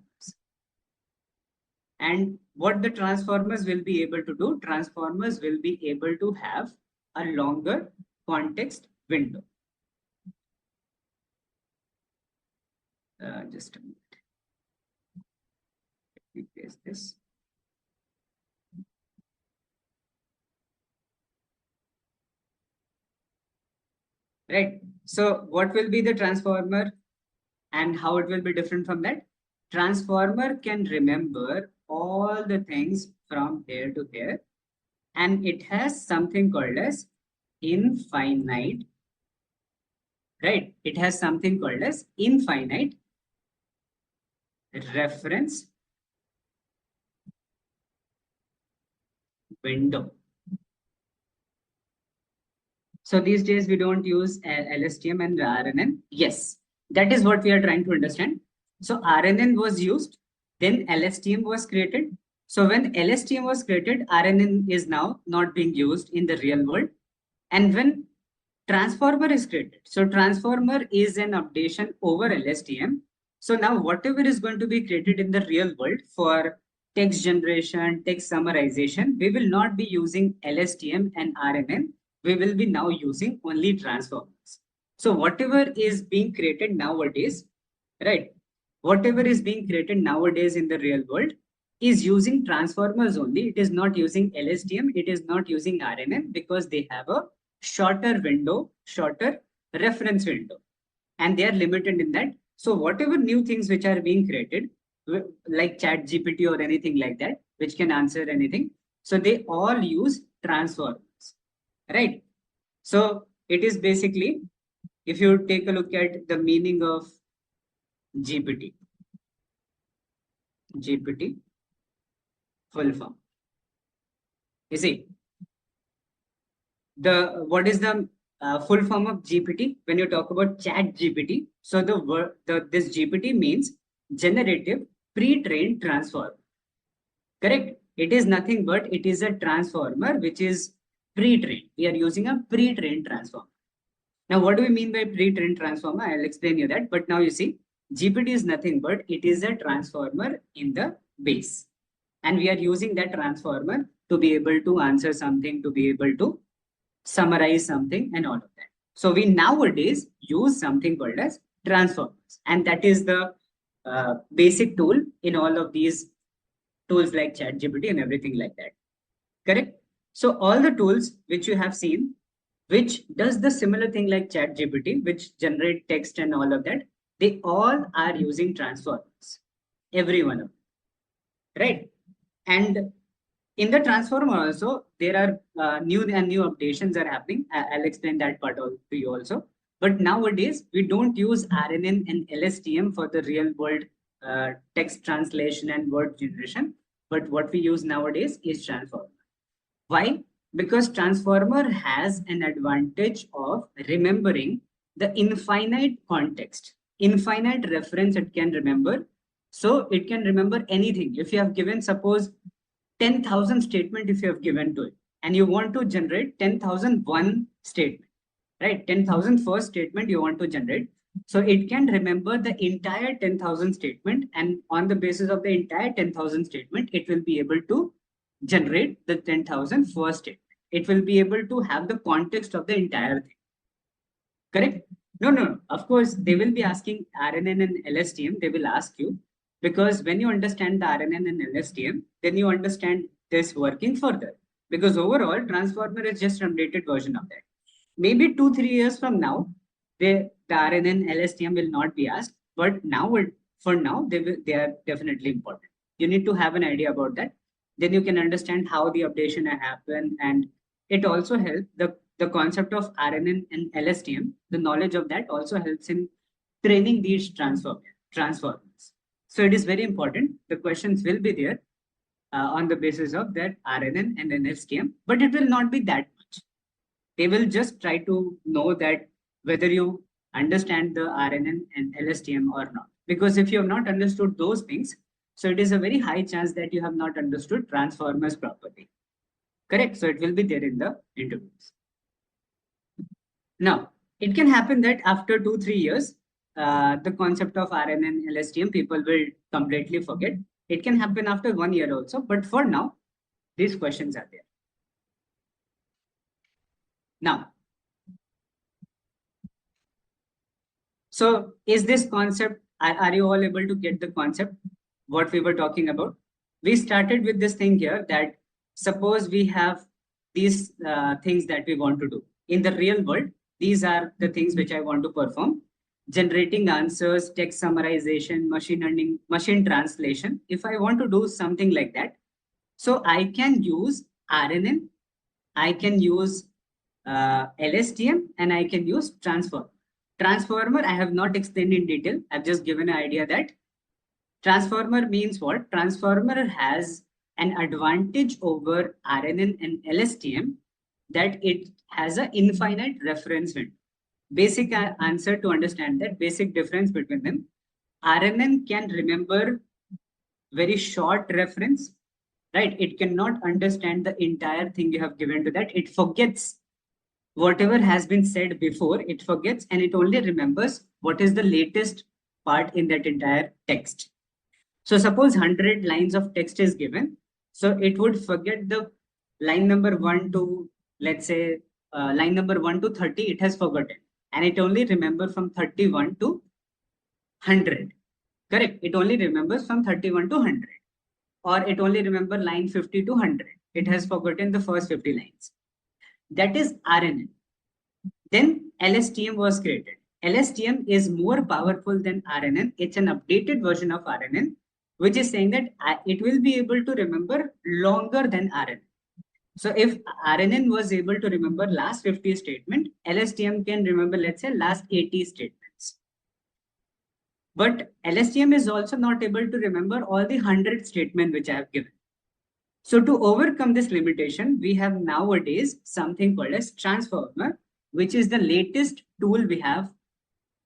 And what the transformers will be able to do, transformers will be able to have a longer context window. Just a minute. Let me paste this. Right. So what will be the transformer and how it will be different from that? Transformer can remember all the things from here to here, and it has something called as infinite, right? It has something called as infinite reference window. So these days we don't use LSTM and RNN. Yes, that is what we are trying to understand. So RNN was used, then LSTM was created. So when LSTM was created, RNN is now not being used in the real world. And when transformer is created, so transformer is an updation over LSTM. So now whatever is going to be created in the real world for text generation, text summarization, we will not be using LSTM and RNN. We will be now using only transformers. So whatever is being created nowadays, right? Whatever is being created nowadays in the real world is using transformers only. It is not using LSTM. It is not using RNN because they have a shorter window, shorter reference window, and they are limited in that. So whatever new things which are being created, like chat GPT or anything like that, which can answer anything, so they all use transformers, right? So it is basically, if you take a look at the meaning of GPT, full form, you see, what is the full form of GPT? When you talk about chat GPT, so this GPT means generative pre-trained transformer. Correct? It is nothing but it is a transformer which is pre-trained. We are using a pre-trained transformer. Now, what do we mean by pre-trained transformer? I'll explain you that. But now you see, GPT is nothing but it is a transformer in the base. And we are using that transformer to be able to answer something, to be able to summarize something and all of that. So we nowadays use something called as transformers. And that is the basic tool in all of these tools like ChatGPT and everything like that. Correct? So all the tools which you have seen, which does the similar thing like ChatGPT, which generate text and all of that, they all are using transformers. Every one of them, right? And in the transformer also, there are new updations are happening. I'll explain that part to you also. But nowadays, we don't use RNN and LSTM for the real world text translation and word generation. But what we use nowadays is transformer. Why? Because transformer has an advantage of remembering the infinite context, infinite reference it can remember. So it can remember anything. If you have given, suppose 10,000 statement, if you have given to it, and you want to generate 10,001 statement, right? 10,000 first statement you want to generate. So it can remember the entire 10,000 statement, and on the basis of the entire 10,000 statement, it will be able to generate the 10,000 first statement. It will be able to have the context of the entire thing. Correct? No, no, no. Of course, they will be asking RNN and LSTM. They will ask you because when you understand the RNN and LSTM, then you understand this working further. Because overall, transformer is just an updated version of that. Maybe 2-3 years from now, the RNN LSTM will not be asked, but now for now they are definitely important. You need to have an idea about that. Then you can understand how the updation happen, and it also helps the concept of RNN and LSTM. The knowledge of that also helps in training these transformers. So it is very important. The questions will be there on the basis of that RNN and LSTM, but it will not be that much. They will just try to know that whether you understand the RNN and LSTM or not. Because if you have not understood those things, so it is a very high chance that you have not understood transformers properly. Correct? So it will be there in the interviews. Now, it can happen that after 2-3 years, the concept of RNN and LSTM people will completely forget. It can happen after 1 year also, but for now, these questions are there. Now, so is this concept, are you all able to get the concept, what we were talking about? We started with this thing here that suppose we have these things that we want to do. In the real world, these are the things which I want to perform. Generating answers, text summarization, machine learning, machine translation. If I want to do something like that, so I can use RNN, I can use LSTM, and I can use transformer. Transformer, I have not explained in detail. I've just given an idea that transformer means what? Transformer has an advantage over RNN and LSTM that it has an infinite reference window. Basic answer to understand that basic difference between them. RNN can remember very short reference, right? It cannot understand the entire thing you have given to that. It forgets whatever has been said before, it forgets, and it only remembers what is the latest part in that entire text. So suppose 100 lines of text is given. So it would forget the line number 1 to, let's say, line number 1 to 30, it has forgotten. And it only remembers from 31 to 100. Correct? It only remembers from 31 to 100. Or it only remembers line 50 to 100. It has forgotten the first 50 lines. That is RNN. Then LSTM was created. LSTM is more powerful than RNN. It's an updated version of RNN, which is saying that it will be able to remember longer than RNN. So if RNN was able to remember last 50 statement, LSTM can remember, let's say, last 80 statements. But LSTM is also not able to remember all the 100 statements which I have given. So to overcome this limitation, we have nowadays something called as transformer, which is the latest tool we have.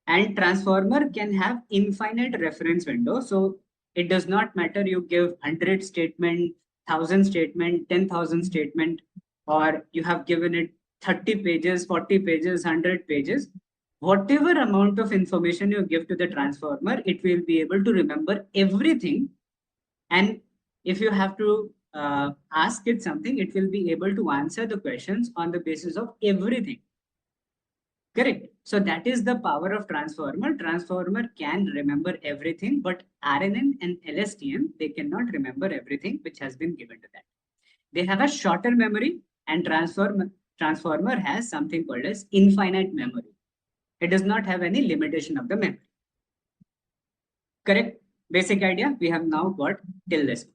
And transformer can have infinite reference window. So it does not matter you give 100 statement, 1,000 statement, 10,000 statement, or you have given it 30 pages, 40 pages, 100 pages. Whatever amount of information you give to the transformer, it will be able to remember everything. And if you have to ask it something, it will be able to answer the questions on the basis of everything. Correct. So that is the power of transformer. Transformer can remember everything, but RNN and LSTM, they cannot remember everything which has been given to that. They have a shorter memory, and transformer has something called as infinite memory. It does not have any limitation of the memory. Correct? Basic idea we have now got till this.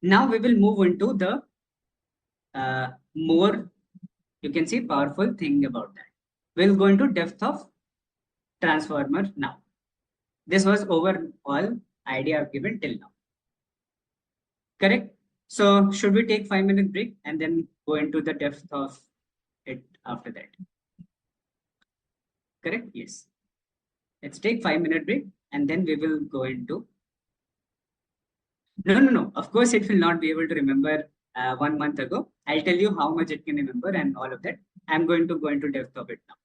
Now we will move into the more, you can see, powerful thing about that. We'll go into depth of transformer now. This was overall idea I've given till now. Correct? So should we take 5 minute break and then go into the depth of it after that? Correct? Yes. Let's take 5 minute break and then we will go into. No. Of course, it will not be able to remember 1 month ago. I'll tell you how much it can remember and all of that. I'm going to go into depth of it now.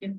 Okay.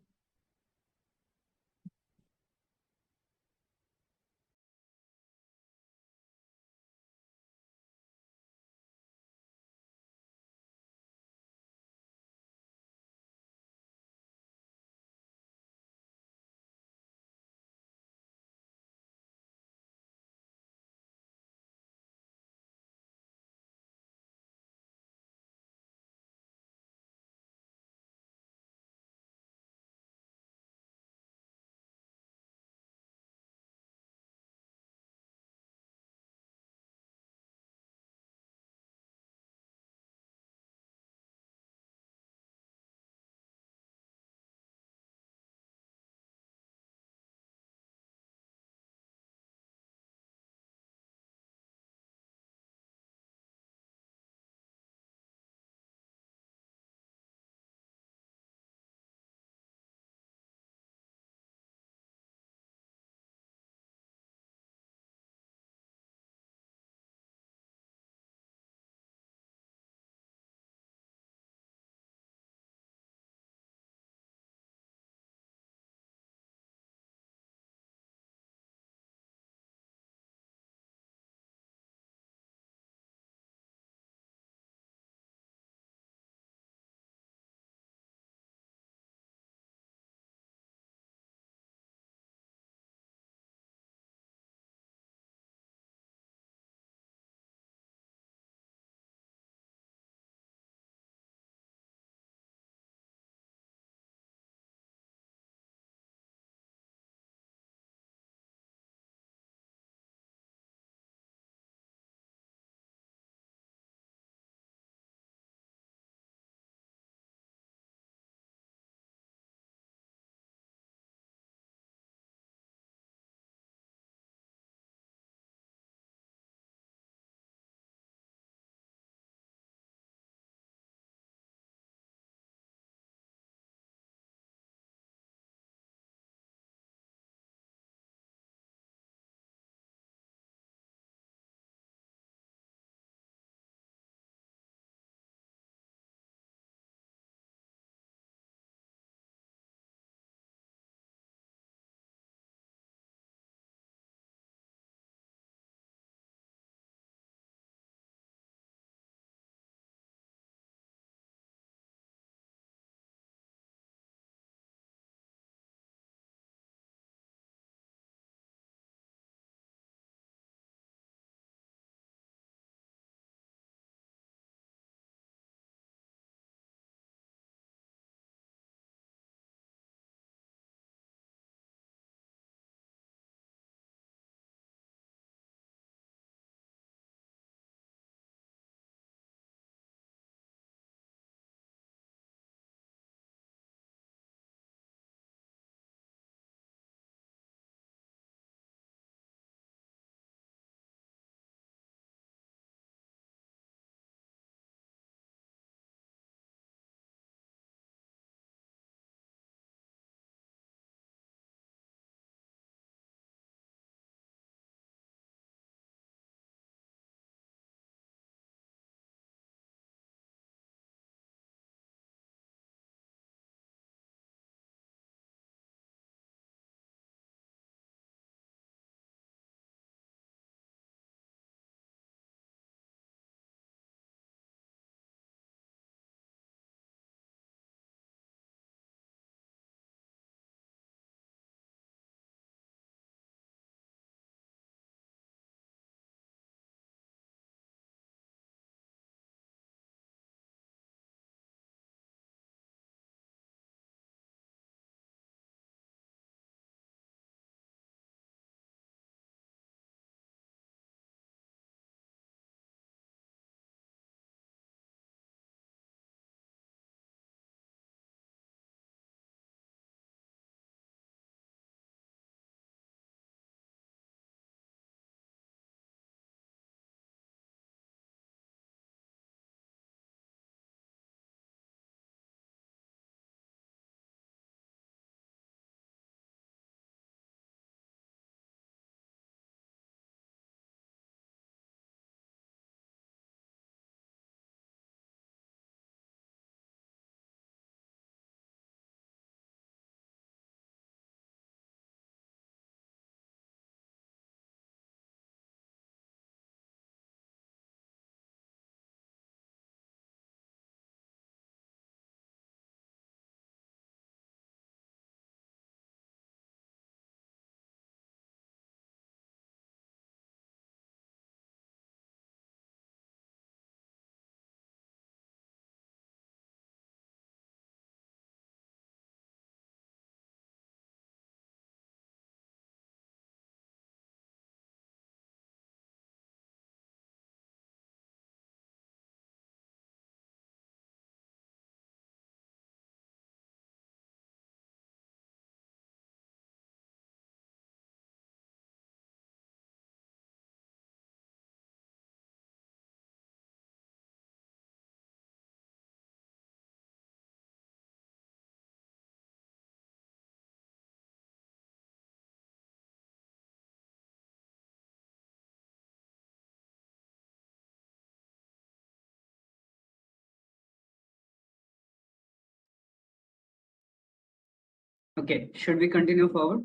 Okay, should we continue forward?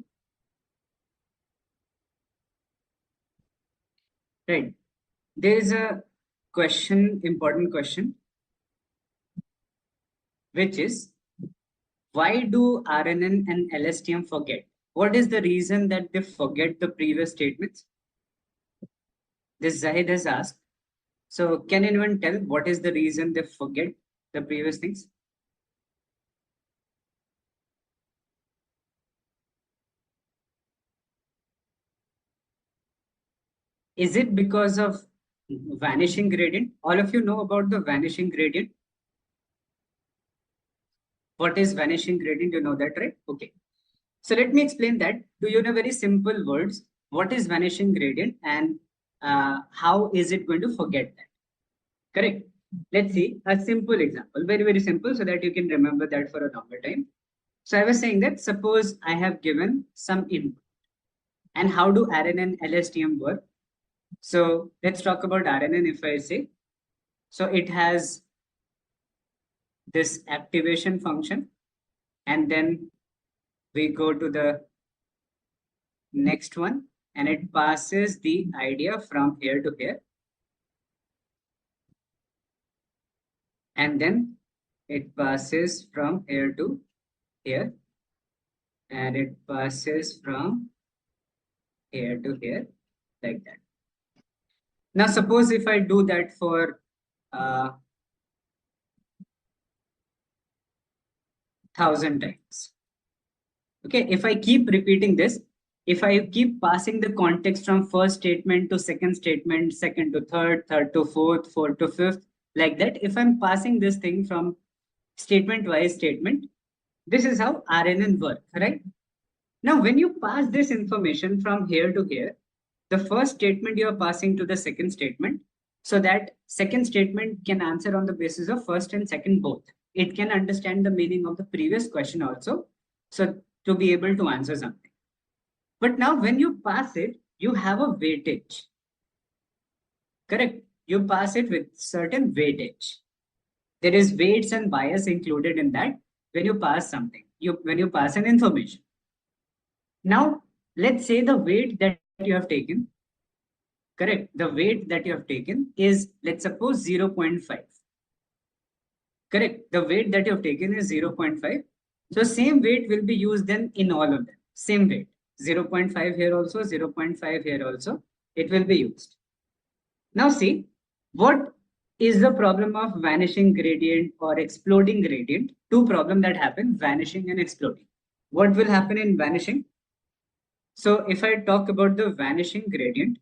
Right. There is a question, important question, which is why do RNN and LSTM forget? What is the reason that they forget the previous statements? This Zahid has asked. So can anyone tell what is the reason they forget the previous things? Is it because of vanishing gradient? All of you know about the vanishing gradient. What is vanishing gradient? You know that, right? Okay. So let me explain that to you in a very simple words. What is vanishing gradient and how is it going to forget that? Correct. Let's see a simple example, very, very simple, so that you can remember that for a longer time. So I was saying that suppose I have given some input and how do RNN and LSTM work? So let's talk about RNN if I say. So it has this activation function and then we go to the next one and it passes the idea from here to here. And then it passes from here to here. And it passes from here to here like that. Now, suppose if I do that for 1,000 times. Okay, if I keep repeating this, if I keep passing the context from first statement to second statement, second to third, third to fourth, fourth to fifth, like that, if I'm passing this thing from statement wise statement, this is how RNN work, right? Now, when you pass this information from here to here, the first statement you are passing to the second statement, so that second statement can answer on the basis of first and second both. It can understand the meaning of the previous question also, so to be able to answer something. But now when you pass it, you have a weightage. Correct? You pass it with certain weightage. There is weights and bias included in that when you pass something. When you pass an information. Now, let's say the weight that you have taken, correct? The weight that you have taken is, let's suppose 0.5. Correct? The weight that you have taken is 0.5. So same weight will be used then in all of them. Same weight. 0.5 here also, 0.5 here also. It will be used. Now see, what is the problem of vanishing gradient or exploding gradient? Two problems that happen, vanishing and exploding. What will happen in vanishing? So if I talk about the vanishing gradient,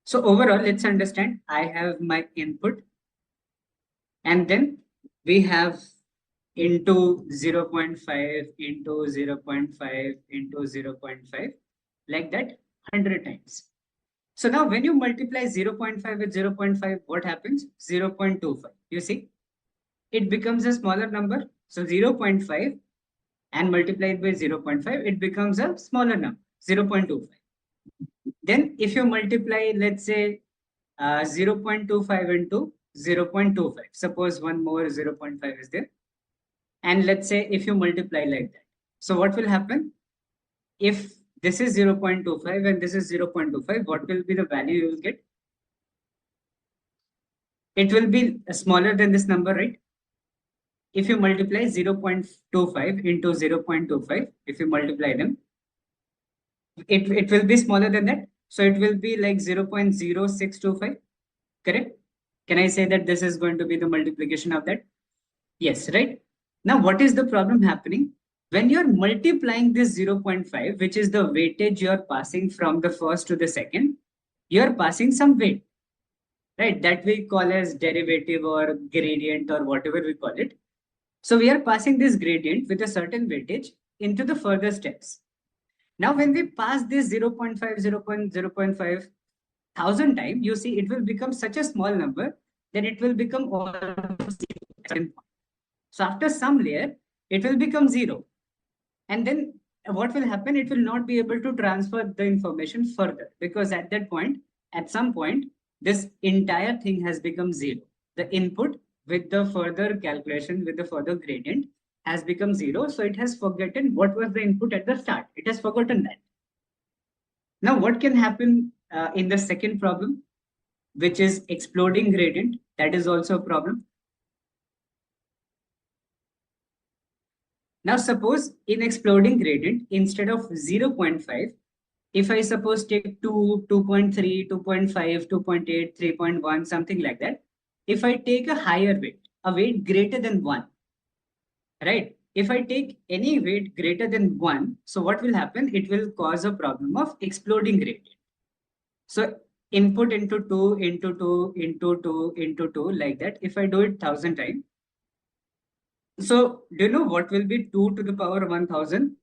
So overall, let's understand I have my input and then we have into 0.5 into 0.5 into 0.5 like that 100 times. So now when you multiply 0.5 with 0.5, what happens? 0.25. You see, it becomes a smaller number. So 0.5 and multiplied by 0.5, it becomes a smaller number, 0.25. Then if you multiply, let's say 0.25 into 0.25, suppose one more 0.5 is there. And let's say if you multiply like that. So what will happen? If this is 0.25 and this is 0.25, what will be the value you will get? It will be smaller than this number, right? If you multiply 0.25 into 0.25, if you multiply them, it will be smaller than that. So it will be like 0.0625, correct? Can I say that this is going to be the multiplication of that? Yes, right? Now, what is the problem happening? When you're multiplying this 0.5, which is the weightage you're passing from the first to the second, you're passing some weight, right? That we call as derivative or gradient or whatever we call it. So we are passing this gradient with a certain weightage into the further steps. Now, when we pass this 0.5, 0.0.5 thousand times, you see it will become such a small number that it will become almost 0. So after some layer, it will become 0. And then what will happen? It will not be able to transfer the information further because at that point, at some point, this entire thing has become 0. the input with the further calculation, with the further gradient has become 0. So it has forgotten what was the input at the start. It has forgotten that. Now, what can happen in the second problem, which is exploding gradient? That is also a problem. Now, suppose in exploding gradient, instead of 0.5, if I suppose take 2, 2.3, 2.5, 2.8, 3.1, something like that, if I take a higher weight, a weight greater than 1, right? If I take any weight greater than 1, so what will happen? It will cause a problem of exploding gradient. So input into 2, into 2, into 2, into 2, like that. If I do it 1,000 times, so do you know what will be 2 to the power 1,000?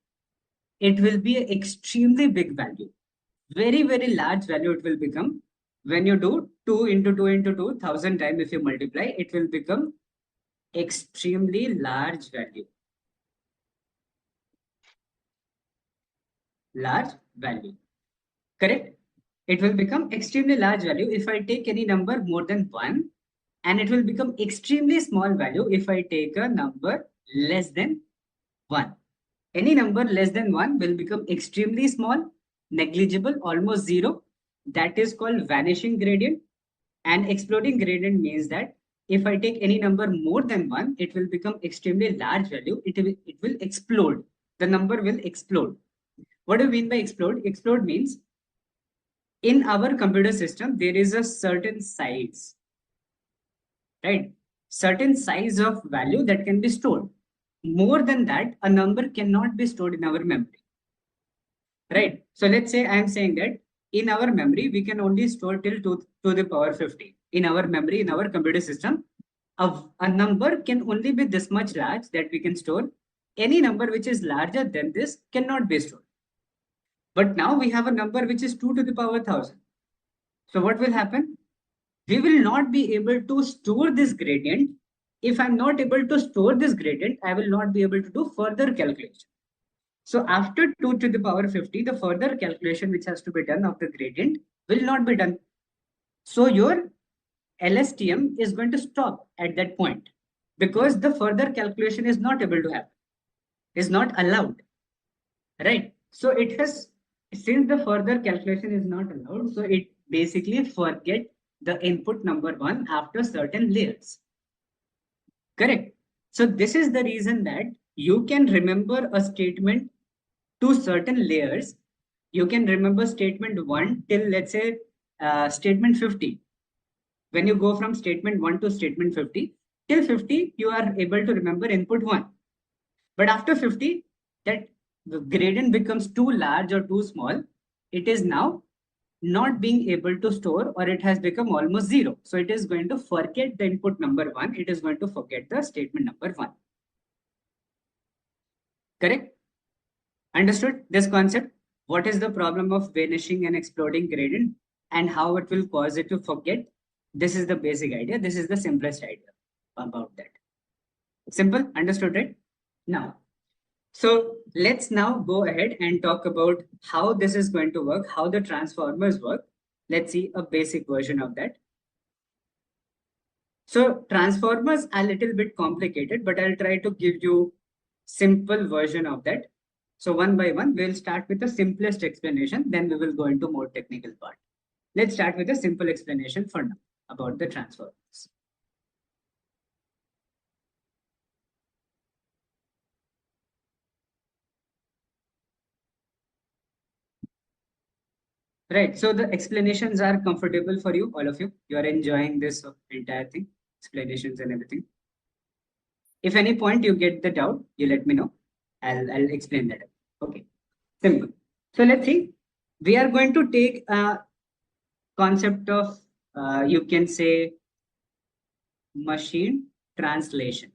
It will be an extremely big value. Very, very large value it will become. When you do 2 into 2 into 2, 1,000 times, if you multiply, it will become extremely large value. Large value. Correct? It will become extremely large value if I take any number more than 1, and it will become extremely small value if I take a number less than 1. Any number less than 1 will become extremely small, negligible, almost 0. That is called vanishing gradient. And exploding gradient means that if I take any number more than 1, it will become extremely large value. It will explode. The number will explode. What do you mean by explode? Explode means in our computer system, there is a certain size, right? Certain size of value that can be stored. More than that, a number cannot be stored in our memory, right? So let's say I'm saying that in our memory, we can only store till 2 to the power 50. In our memory, in our computer system, a number can only be this much large that we can store. Any number which is larger than this cannot be stored. But now we have a number which is 2 to the power 1,000. So what will happen? We will not be able to store this gradient. If I'm not able to store this gradient, I will not be able to do further calculation. So after 2 to the power 50, the further calculation which has to be done of the gradient will not be done. So your LSTM is going to stop at that point because the further calculation is not able to happen, is not allowed, right? So it has, since the further calculation is not allowed, so it basically forget the input number 1 after certain layers. Correct. So this is the reason that you can remember a statement to certain layers. You can remember statement 1 till, let's say, statement 50. When you go from statement 1 to statement 50, till 50, you are able to remember input 1. But after 50, that the gradient becomes too large or too small. It is now not being able to store, or it has become almost 0. So it is going to forget the input number 1. It is going to forget the statement number 1. Correct? Understood this concept? What is the problem of vanishing and exploding gradient and how it will cause it to forget? This is the basic idea. This is the simplest idea about that. Simple? Understood, right? Now, so let's now go ahead and talk about how this is going to work, how the transformers work. Let's see a basic version of that. So transformers are a little bit complicated, but I'll try to give you simple version of that. So one by one, we'll start with the simplest explanation, then we will go into more technical part. Let's start with a simple explanation for now about the transformers. Right, so the explanations are comfortable for you, all of you. You are enjoying this entire thing, explanations and everything. If any point you get the doubt, you let me know. I'll explain that. Okay, simple. So let's see. We are going to take a concept of, you can say, machine translation.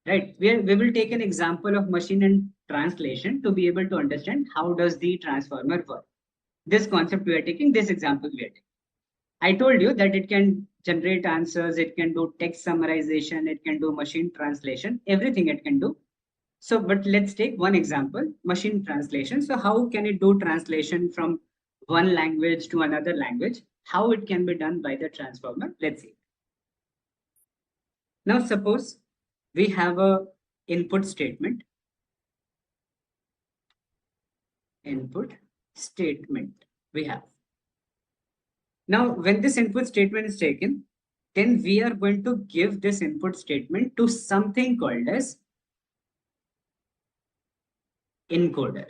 Right. We will take an example of machine and translation to be able to understand how does the transformer work. This concept we are taking, this example we are taking. I told you that it can generate answers, it can do text summarization, it can do machine translation, everything it can do. So, but let's take one example, machine translation. So how can it do translation from one language to another language? how it can be done by the transformer. Let's see. Now suppose we have a input statement. Input statement we have. Now, when this input statement is taken, then we are going to give this input statement to something called as encoder.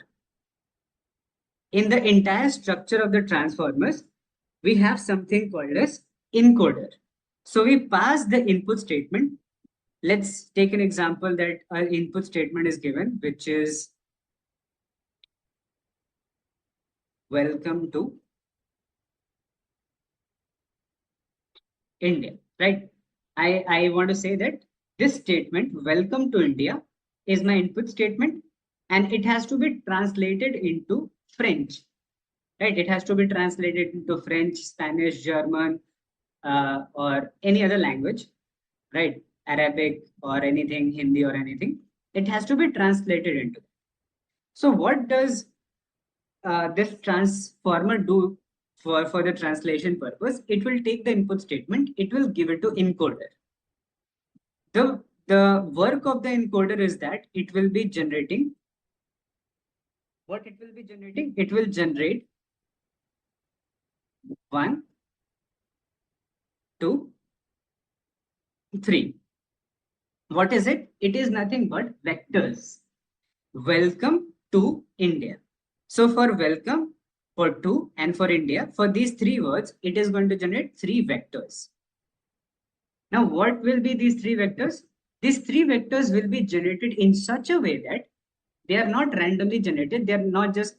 In the entire structure of the transformers, we have something called as encoder. So we pass the input statement. Let's take an example that our input statement is given, which is welcome to India, right? I want to say that this statement, welcome to India, is my input statement, and it has to be translated into French, right? It has to be translated into French, Spanish, German, or any other language, right? Arabic or anything, Hindi or anything. It has to be translated into. So what does this transformer do for the translation purpose? It will take the input statement, it will give it to encoder. The work of the encoder is that it will be generating. What it will be generating? It will generate 1, 2, 3. What is it? It is nothing but vectors. Welcome to India. So for welcome, for to, and for India, for these 3 words, it is going to generate 3 vectors. Now, what will be these 3 vectors? These 3 vectors will be generated in such a way that they are not randomly generated. They are not just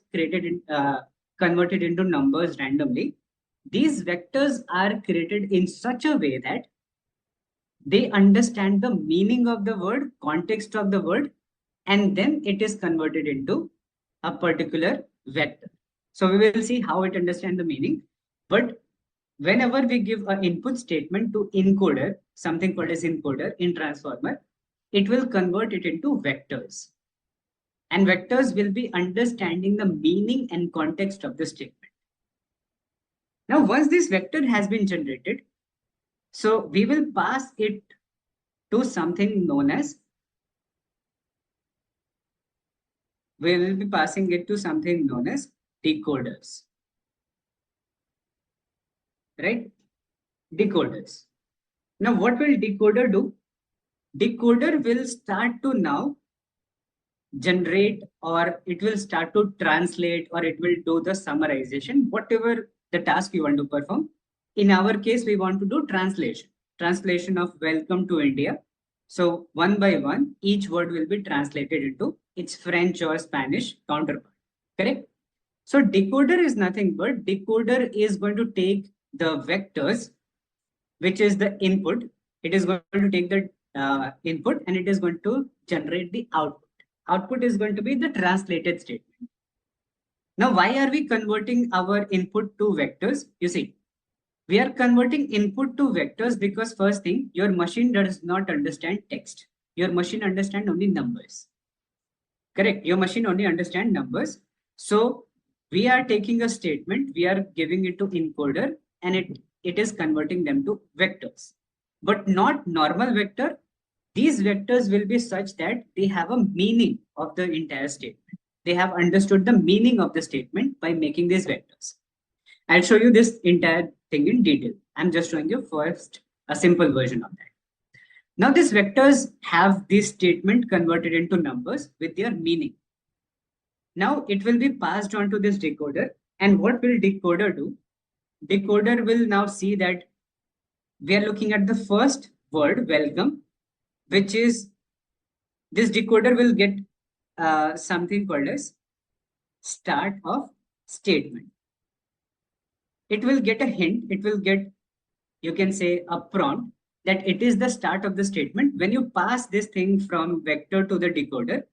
converted into numbers randomly. These vectors are created in such a way that they understand the meaning of the word, context of the word, and then it is converted into a particular vector. So we will see how it understands the meaning. But whenever we give an input statement to encoder, something called as encoder in transformer, it will convert it into vectors. And vectors will be understanding the meaning and context of the statement. Now, once this vector has been generated, so we will pass it to something known as, we will be passing it to something known as decoders. Right? Decoders. Now, what will decoder do? Decoder will start to now generate, or it will start to translate, or it will do the summarization, whatever the task you want to perform. In our case, we want to do translation of welcome to India. So one by one, each word will be translated into its French or Spanish counterpart. Correct? So decoder is nothing but decoder is going to take the vectors, which is the input. It is going to take the input and it is going to generate the output. Output is going to be the translated statement. Now, why are we converting our input to vectors? You see, we are converting input to vectors because first thing, your machine does not understand text. Your machine understands only numbers. Correct. Your machine only understands numbers. So we are taking a statement, we are giving it to encoder, and it is converting them to vectors. But not normal vector. These vectors will be such that they have a meaning of the entire statement. They have understood the meaning of the statement by making these vectors. I'll show you this entire thing in detail. I'm just showing you first a simple version of that. Now these vectors have this statement converted into numbers with their meaning. Now it will be passed on to this decoder. And what will decoder do? Decoder will now see that we are looking at the first word, welcome, which is, this decoder will get something called as start of statement. It will get a hint, it will get, you can say, a prompt that it is the start of the statement. When you pass this thing from vector to the decoder,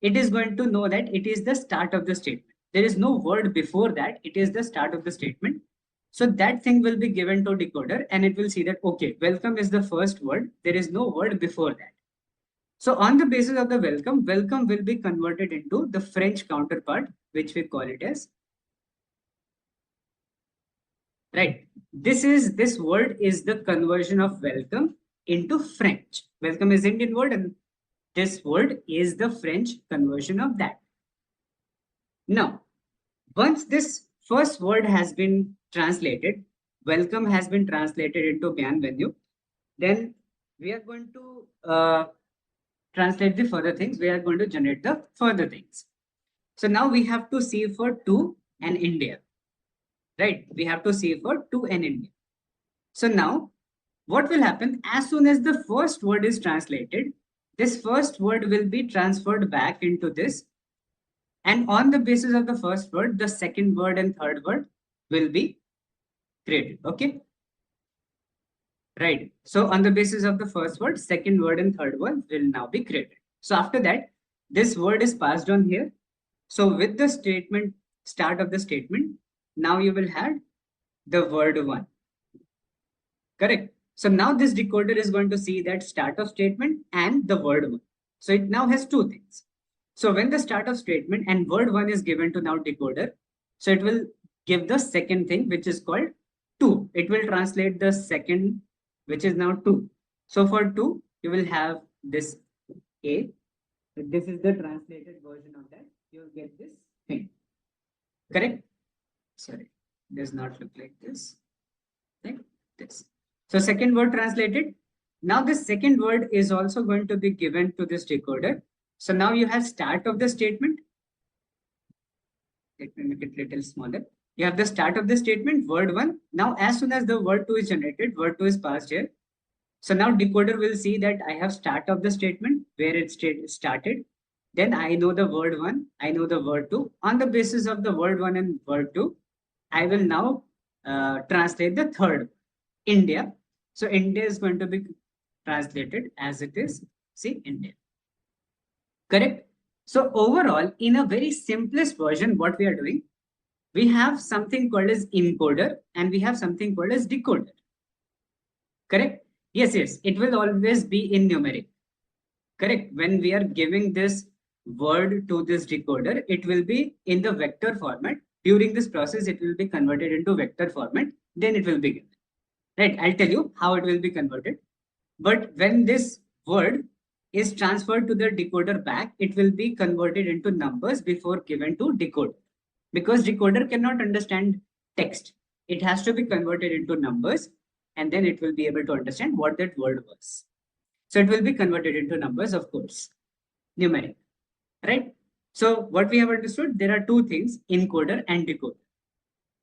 it is going to know that it is the start of the statement. There is no word before that, it is the start of the statement. So that thing will be given to decoder and it will see that, okay, welcome is the first word. There is no word before that. So on the basis of the welcome, welcome will be converted into the French counterpart, which we call it as, right? This word is the conversion of welcome into French. Welcome is Indian word, and this word is the French conversion of that. Now, once this first word has been translated, welcome has been translated into Byan venue, then we are going to translate the further things. We are going to generate the further things. So now we have to see for to and India, right? We have to see for to and India. So now what will happen as soon as the first word is translated, this first word will be transferred back into this. And on the basis of the first word, the second word and third word will be created. Okay. Right. So on the basis of the first word, second word and third word will now be created. So after that, this word is passed on here. So with the statement, start of the statement, now you will have the word one. Correct. So now this decoder is going to see that start of statement and the word one. So it now has two things. So when the start of statement and word one is given to now decoder, so it will give the second thing, which is called two. It will translate the second, which is now two. So for two, you will have this A. This is the translated version of that. You will get this thing. Correct? Sorry, does not look like this. Like this. So second word translated. Now this second word is also going to be given to this decoder. So now you have start of the statement. Let me make it a little smaller. You have the start of the statement, word one. Now as soon as the word two is generated, word two is passed here. So now decoder will see that I have start of the statement where it started. Then I know the word one, I know the word two. On the basis of the word one and word two, I will now translate the third, India. So India is going to be translated as it is, see, India. Correct? So overall, in a very simplest version, what we are doing, we have something called as encoder and we have something called as decoder. Correct? Yes, yes, it will always be in numeric. Correct? When we are giving this word to this decoder, it will be in the vector format. During this process, it will be converted into vector format. Then it will be given. Right? I'll tell you how it will be converted. But when this word is transferred to the decoder back, it will be converted into numbers before given to decoder. Because decoder cannot understand text. It has to be converted into numbers and then it will be able to understand what that word was. So it will be converted into numbers, of course, numeric, right? So what we have understood, there are two things, encoder and decoder.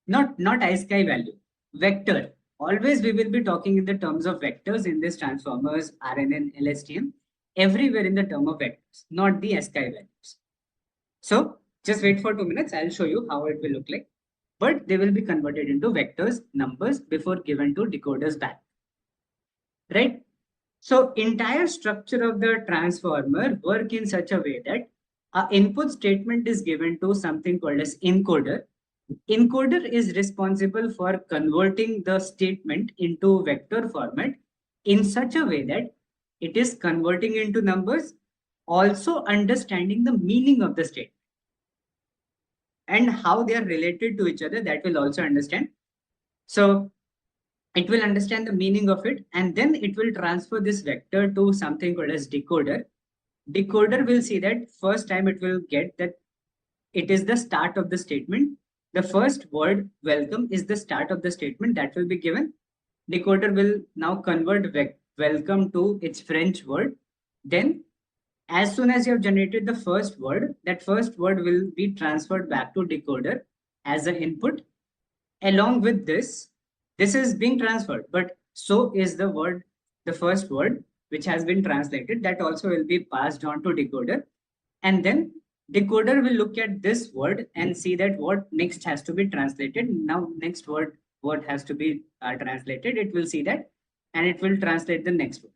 Not ISKY value, vector. Always we will be talking in the terms of vectors in this transformers, RNN, LSTM, everywhere in the term of vectors, not the ASCII values. So just wait for 2 minutes. I'll show you how it will look like. But they will be converted into vectors, numbers before given to decoders back. Right? So entire structure of the transformer work in such a way that a input statement is given to something called as encoder. Encoder is responsible for converting the statement into vector format in such a way that it is converting into numbers, also understanding the meaning of the statement and how they are related to each other, that will also understand. So it will understand the meaning of it and then it will transfer this vector to something called as decoder. Decoder will see that first time it will get that it is the start of the statement. The first word welcome is the start of the statement that will be given. Decoder will now convert welcome to its French word. Then as soon as you have generated the first word, that first word will be transferred back to decoder as an input. Along with this is being transferred, but so is the word, the first word, which has been translated, that also will be passed on to decoder. And then decoder will look at this word and see that what next has to be translated. Now, next word, what has to be translated, it will see that and it will translate the next word.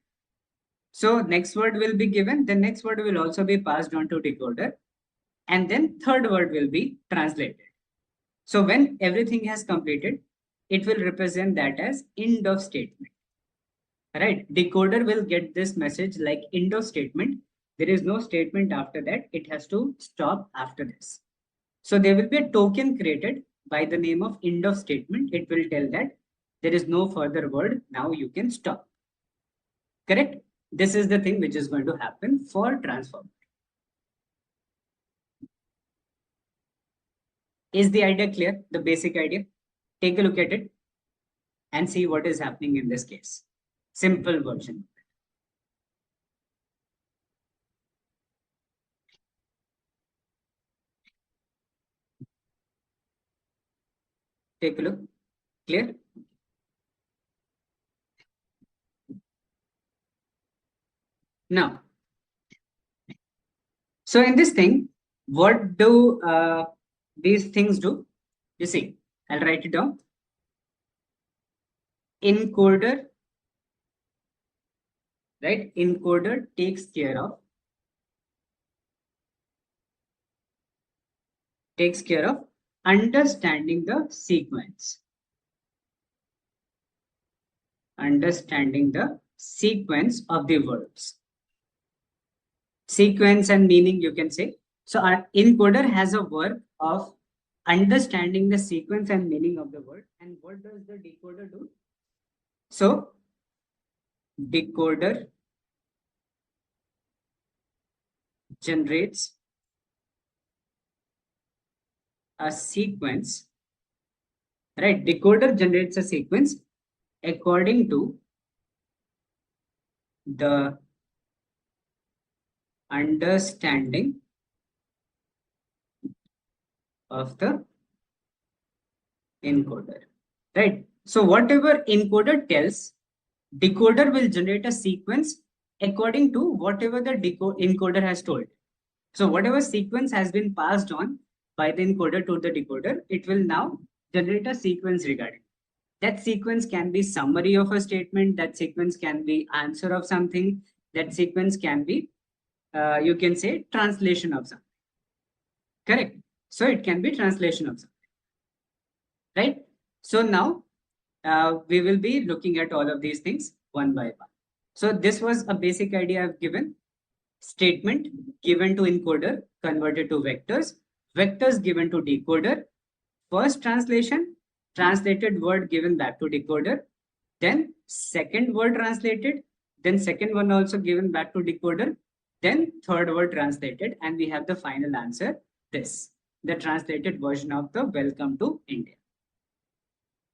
So next word will be given, the next word will also be passed on to decoder, and then third word will be translated. So when everything has completed, it will represent that as end of statement. Right? Decoder will get this message like end of statement. There is no statement after that. It has to stop after this. So there will be a token created by the name of end of statement. It will tell that There is no further word. Now you can stop. Correct? This is the thing which is going to happen for transform. Is the idea clear? The basic idea? Take a look at it and see what is happening in this case. Simple version. Take a look. Clear? Now, so in this thing, what do these things do? You see, I'll write it down. Encoder, right? Encoder takes care of understanding the sequence. Understanding the sequence of the words. Sequence and meaning, you can say. So our encoder has a work of understanding the sequence and meaning of the word. And what does the decoder do? So decoder generates a sequence, right? Decoder generates a sequence according to the understanding of the encoder, right? So whatever encoder tells, decoder will generate a sequence according to whatever the encoder has told. So whatever sequence has been passed on by the encoder to the decoder, it will now generate a sequence regarding. That sequence can be summary of a statement. That sequence can be answer of something. That sequence can be, you can say, translation of something. Correct. So it can be translation of something. Right. So now we will be looking at all of these things one by one. So this was a basic idea I've given. Statement given to encoder, converted to vectors. Vectors given to decoder. First translation, translated word given back to decoder. Then second word translated. Then second one also given back to decoder. Then third word translated. And we have the final answer, this. The translated version of the welcome to India.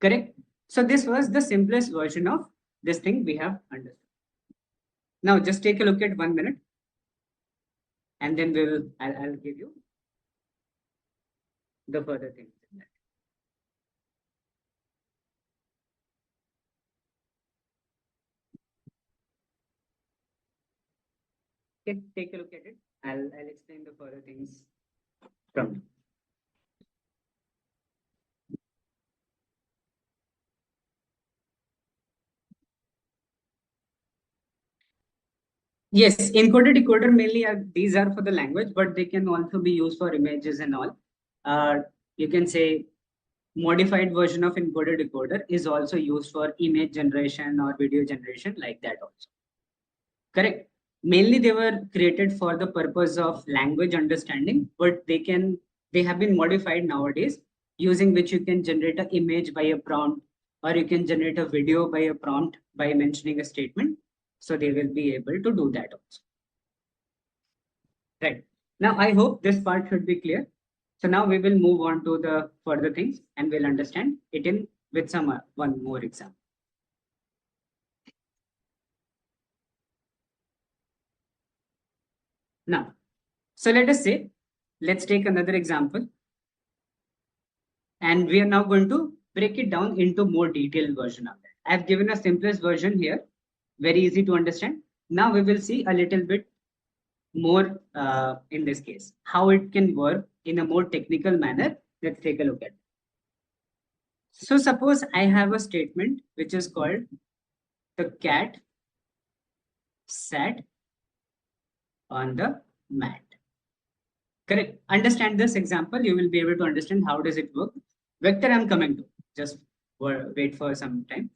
Correct? So this was the simplest version of this thing we have understood. Now just take a look at 1 minute. And then I'll give you the further things. Okay, take a look at it. I'll explain the further things from. Yes, encoder decoder mainly these are for the language, but they can also be used for images and all. You can say modified version of encoder decoder is also used for image generation or video generation like that also. Correct. Mainly they were created for the purpose of language understanding, but they have been modified nowadays, using which you can generate an image by a prompt, or you can generate a video by a prompt by mentioning a statement. So they will be able to do that also. Right. Now I hope this part should be clear. So now we will move on to the further things and we'll understand it in with some one more example. Now, so let us say, let's take another example. And we are now going to break it down into more detailed version of that. I've given a simplest version here, very easy to understand. Now we will see a little bit more in this case, how it can work in a more technical manner. Let's take a look at it. So suppose I have a statement which is called the cat sat on the mat. Correct. Understand this example, you will be able to understand how does it work. Vector I'm coming to. Just wait for some time.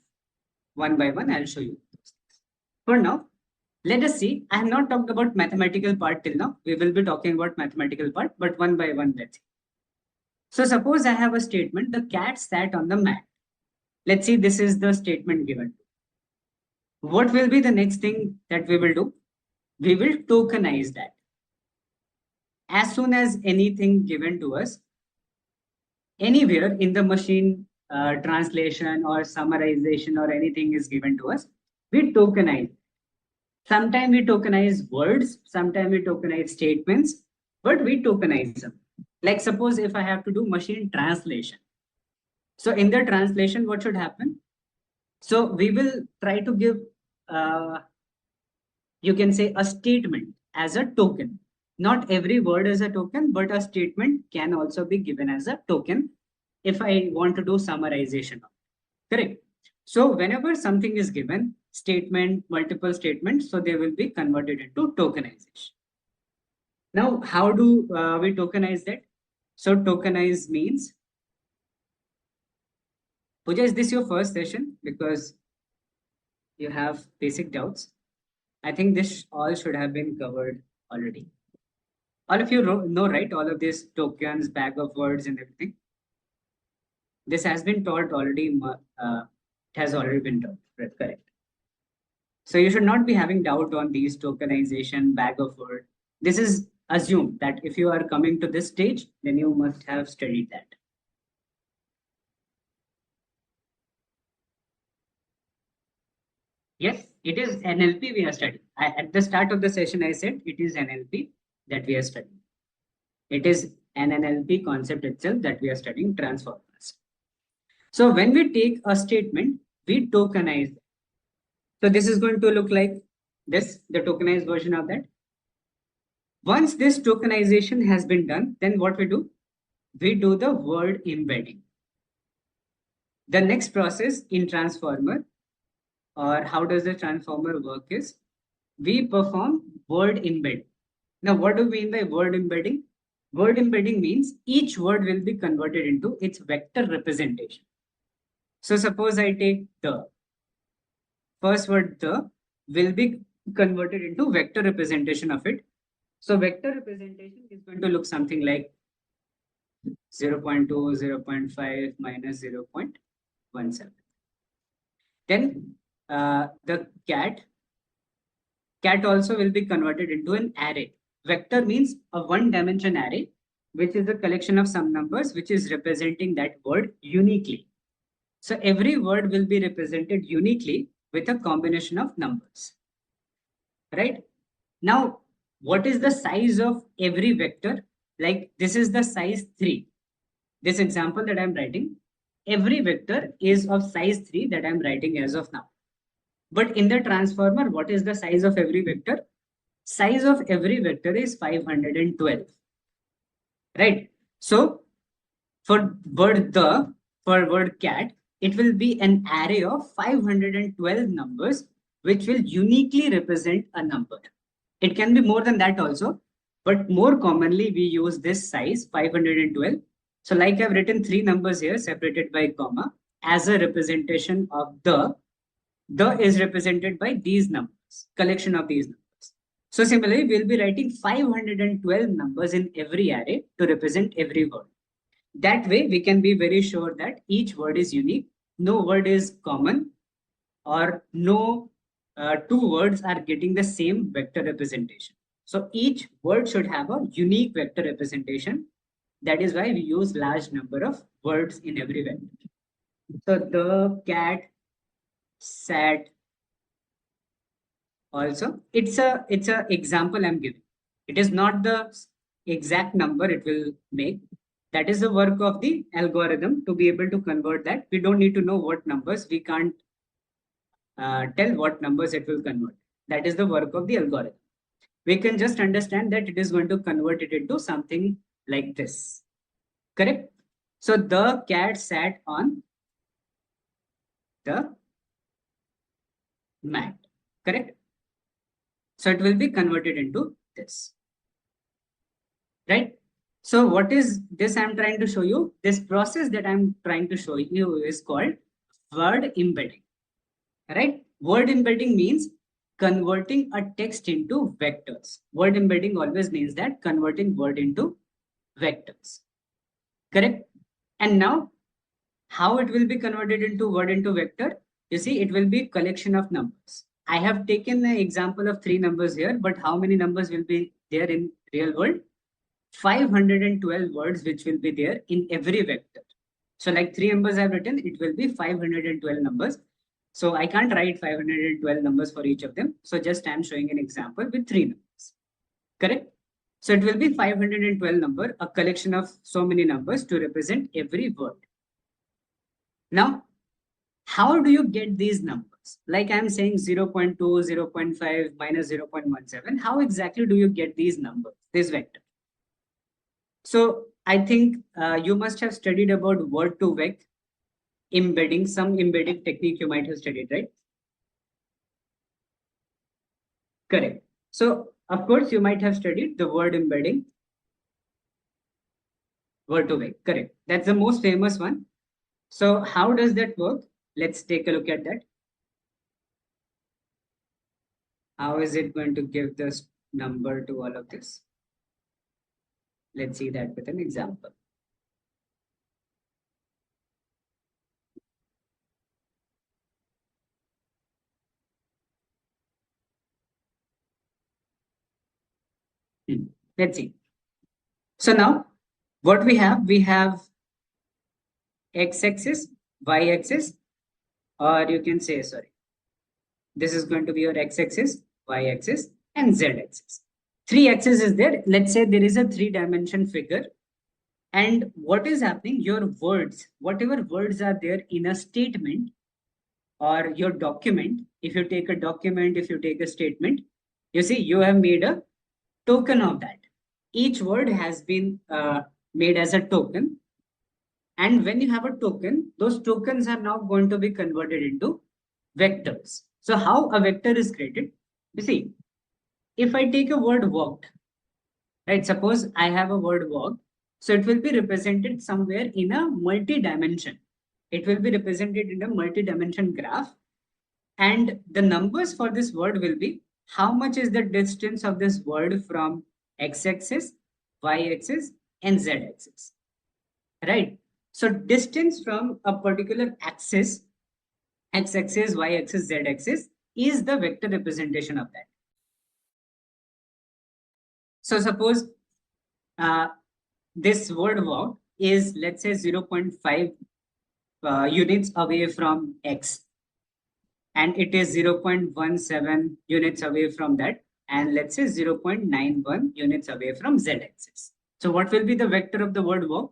One by one, I'll show you. For now, let us see. I have not talked about mathematical part till now. We will be talking about mathematical part, but one by one, let's see. So suppose I have a statement, the cat sat on the mat. Let's see, this is the statement given. What will be the next thing that we will do? We will tokenize that. As soon as anything given to us, anywhere in the machine translation or summarization or anything is given to us, we tokenize. Sometimes we tokenize words, sometimes we tokenize statements, but we tokenize them. Like suppose if I have to do machine translation. So in the translation, what should happen? So we will try to give, you can say, a statement as a token. Not every word is a token, but a statement can also be given as a token if I want to do summarization. Correct. So whenever something is given, statement, multiple statements, so they will be converted into tokenization. Now, how do we tokenize that? So tokenize means, Pooja, is this your first session? Because you have basic doubts. I think this all should have been covered already. All of you know, right? All of these tokens, bag of words and everything. This has been taught already. It has already been taught, right? Correct. So you should not be having doubt on these tokenization, bag of word. This is assumed that if you are coming to this stage, then you must have studied that. Yes, it is NLP we are studying. At the start of the session, I said it is NLP that we are studying. It is an NLP concept itself that we are studying, transformers. So when we take a statement, we tokenize it. So this is going to look like this, the tokenized version of that. Once this tokenization has been done, then what we do? We do the word embedding. The next process in transformer, or how does the transformer work, is we perform word embed. Now, what do we mean by word embedding? Word embedding means each word will be converted into its vector representation. So suppose I take the first word, the, will be converted into vector representation of it. So vector representation is going to look something like 0.2, 0.5 minus 0.17. Then the cat also will be converted into an array. Vector means a one-dimension array, which is a collection of some numbers, which is representing that word uniquely. So every word will be represented uniquely with a combination of numbers. Right? Now, what is the size of every vector? Like this is the size 3. This example that I'm writing, every vector is of size 3 that I'm writing as of now. But in the transformer, what is the size of every vector? Size of every vector is 512. Right? So for word the, for word cat, it will be an array of 512 numbers, which will uniquely represent a number. It can be more than that also, but more commonly we use this size 512. So like I've written 3 numbers here separated by comma as a representation of the is represented by these numbers, collection of these numbers. So similarly, we'll be writing 512 numbers in every array to represent every word. That way, we can be very sure that each word is unique. No word is common, or no two words are getting the same vector representation. So each word should have a unique vector representation. That is why we use large number of words in every vector. So the cat sat. Also, it's a example I'm giving. It is not the exact number it will make. That is the work of the algorithm to be able to convert that. We don't need to know what numbers. We can't tell what numbers it will convert. That is the work of the algorithm. We can just understand that it is going to convert it into something like this. Correct? So the cat sat on the mat. Correct? So it will be converted into this. Right? So what is this I'm trying to show you? This process that I'm trying to show you is called word embedding. Right? Word embedding means converting a text into vectors. Word embedding always means that converting word into vectors. Correct? And now How it will be converted into word into vector? You see, it will be collection of numbers. I have taken an example of 3 numbers here, but how many numbers will be there in real world? 512 words which will be there in every vector. So like 3 numbers I've written, it will be 512 numbers. So I can't write 512 numbers for each of them. So just I'm showing an example with 3 numbers. Correct? So it will be 512 number, a collection of so many numbers to represent every word. Now, how do you get these numbers? Like I'm saying 0.2, 0.5, minus 0.17. How exactly do you get these numbers, this vector? So I think you must have studied about word to vec embedding, some embedding technique you might have studied, right? Correct. So of course you might have studied the word embedding, word to vec. Correct. That's the most famous one. So how does that work? Let's take a look at that. How is it going to give this number to all of this? Let's see that with an example. Let's see. So now what we have x-axis, y-axis, or you can say, sorry, this is going to be your x-axis, y-axis, and z-axis. 3 axes is there. Let's say there is a 3-dimension figure. And what is happening? Your words, whatever words are there in a statement or your document, if you take a document, if you take a statement, you see, you have made a token of that. Each word has been made as a token. And when you have a token, those tokens are now going to be converted into vectors. So how a vector is created? You see, if I take a word walked, right? Suppose I have a word walked, so it will be represented somewhere in a multi-dimension. It will be represented in a multi-dimension graph. And the numbers for this word will be how much is the distance of this word from x-axis, y-axis, and z-axis, right? So distance from a particular axis, x-axis, y-axis, z-axis, is the vector representation of that. So suppose this word walk is, let's say, 0.5 units away from x, and it is 0.17 units away from that, and let's say 0.91 units away from z-axis. So what will be the vector of the word walk?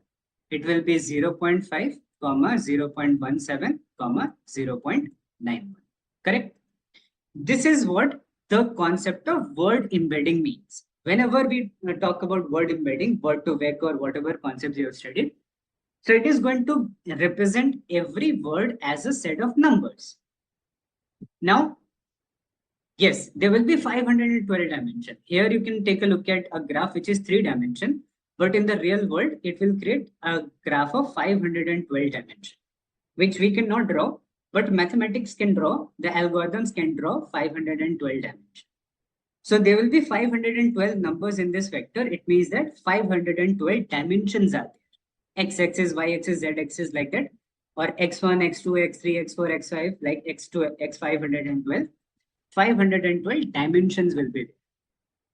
It will be 0.5, comma 0.17, comma 0.91. Correct? This is what the concept of word embedding means. Whenever we talk about word embedding, word to vec, or whatever concepts you have studied, so it is going to represent every word as a set of numbers. Now, yes, there will be 512 dimension. Here you can take a look at a graph which is 3 dimension, but in the real world, it will create a graph of 512 dimension, which we cannot draw, but mathematics can draw, the algorithms can draw 512 dimension. So there will be 512 numbers in this vector. It means that 512 dimensions are there. X-axis, y-axis, z-axis, like that, or x1, x2, x3, x4, x5, like x2, x512. 512 dimensions will be there.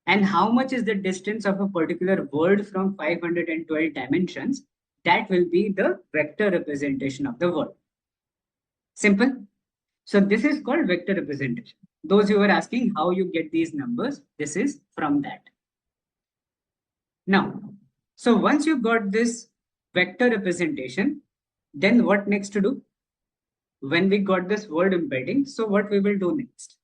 And how much is the distance of a particular word from 512 dimensions? That will be the vector representation of the word. Simple. So this is called vector representation. Those who were asking how you get these numbers, this is from that. Now, so once you got this vector representation, then what next to do? When we got this word embedding, so what we will do next?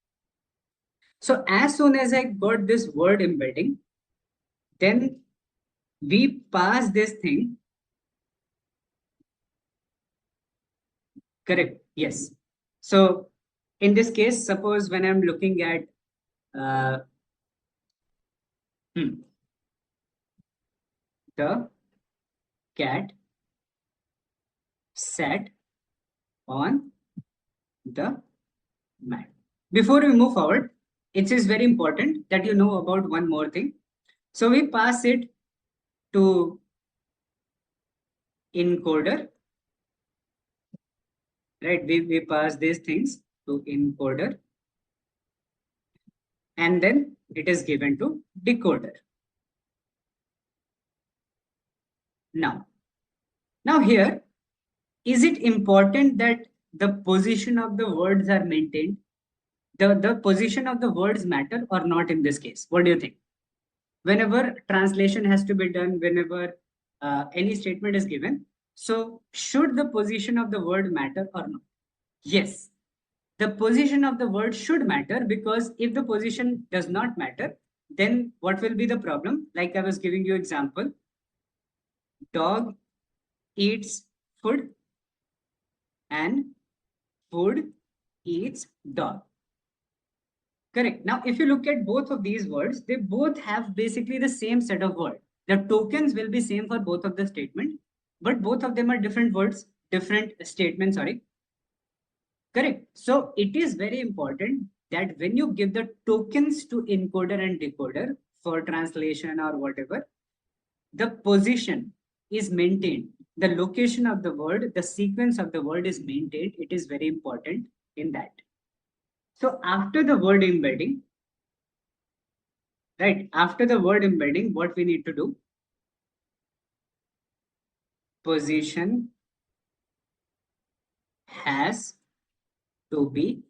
So as soon as I got this word embedding, then we pass this thing. Correct. Yes. So in this case, suppose when I'm looking at uh, the cat sat on the mat. Before we move forward, it is very important that you know about one more thing. So we pass it to encoder. right? We pass these things to encoder, and then it is given to decoder. Now, here, is it important that the position of the words are maintained? The position of the words matter or not in this case? What do you think? Whenever translation has to be done, whenever any statement is given, so should the position of the word matter or not? Yes, the position of the word should matter, because if the position does not matter, then what will be the problem? Like I was giving you example, dog eats food and food eats dog. Correct. Now, if you look at both of these words, they both have basically the same set of words. The tokens will be same for both of the statement, but both of them are different words, different statements, sorry. Correct. So it is very important that when you give the tokens to encoder and decoder for translation or whatever, the position is maintained. The location of the word, the sequence of the word is maintained. It is very important in that. So after the word embedding, right, after the word embedding, what we need to do? Position has to be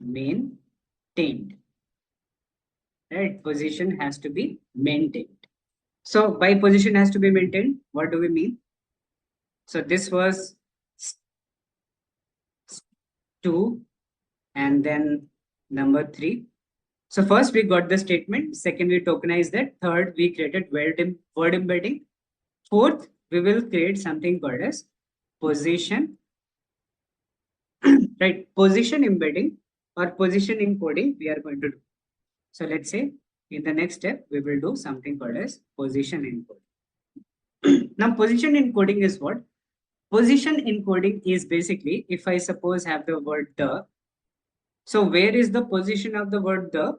maintained. Right, position has to be maintained. So by position has to be maintained, what do we mean? So this was 2 and then number 3. So first we got the statement, second we tokenized that, third we created word embedding, fourth we will create something called as position, right? Position embedding or position encoding we are going to do. So let's say in the next step we will do something called as position encoding. Now position encoding is what? Position encoding is basically, if I suppose have the word the, so where is the position of the word the?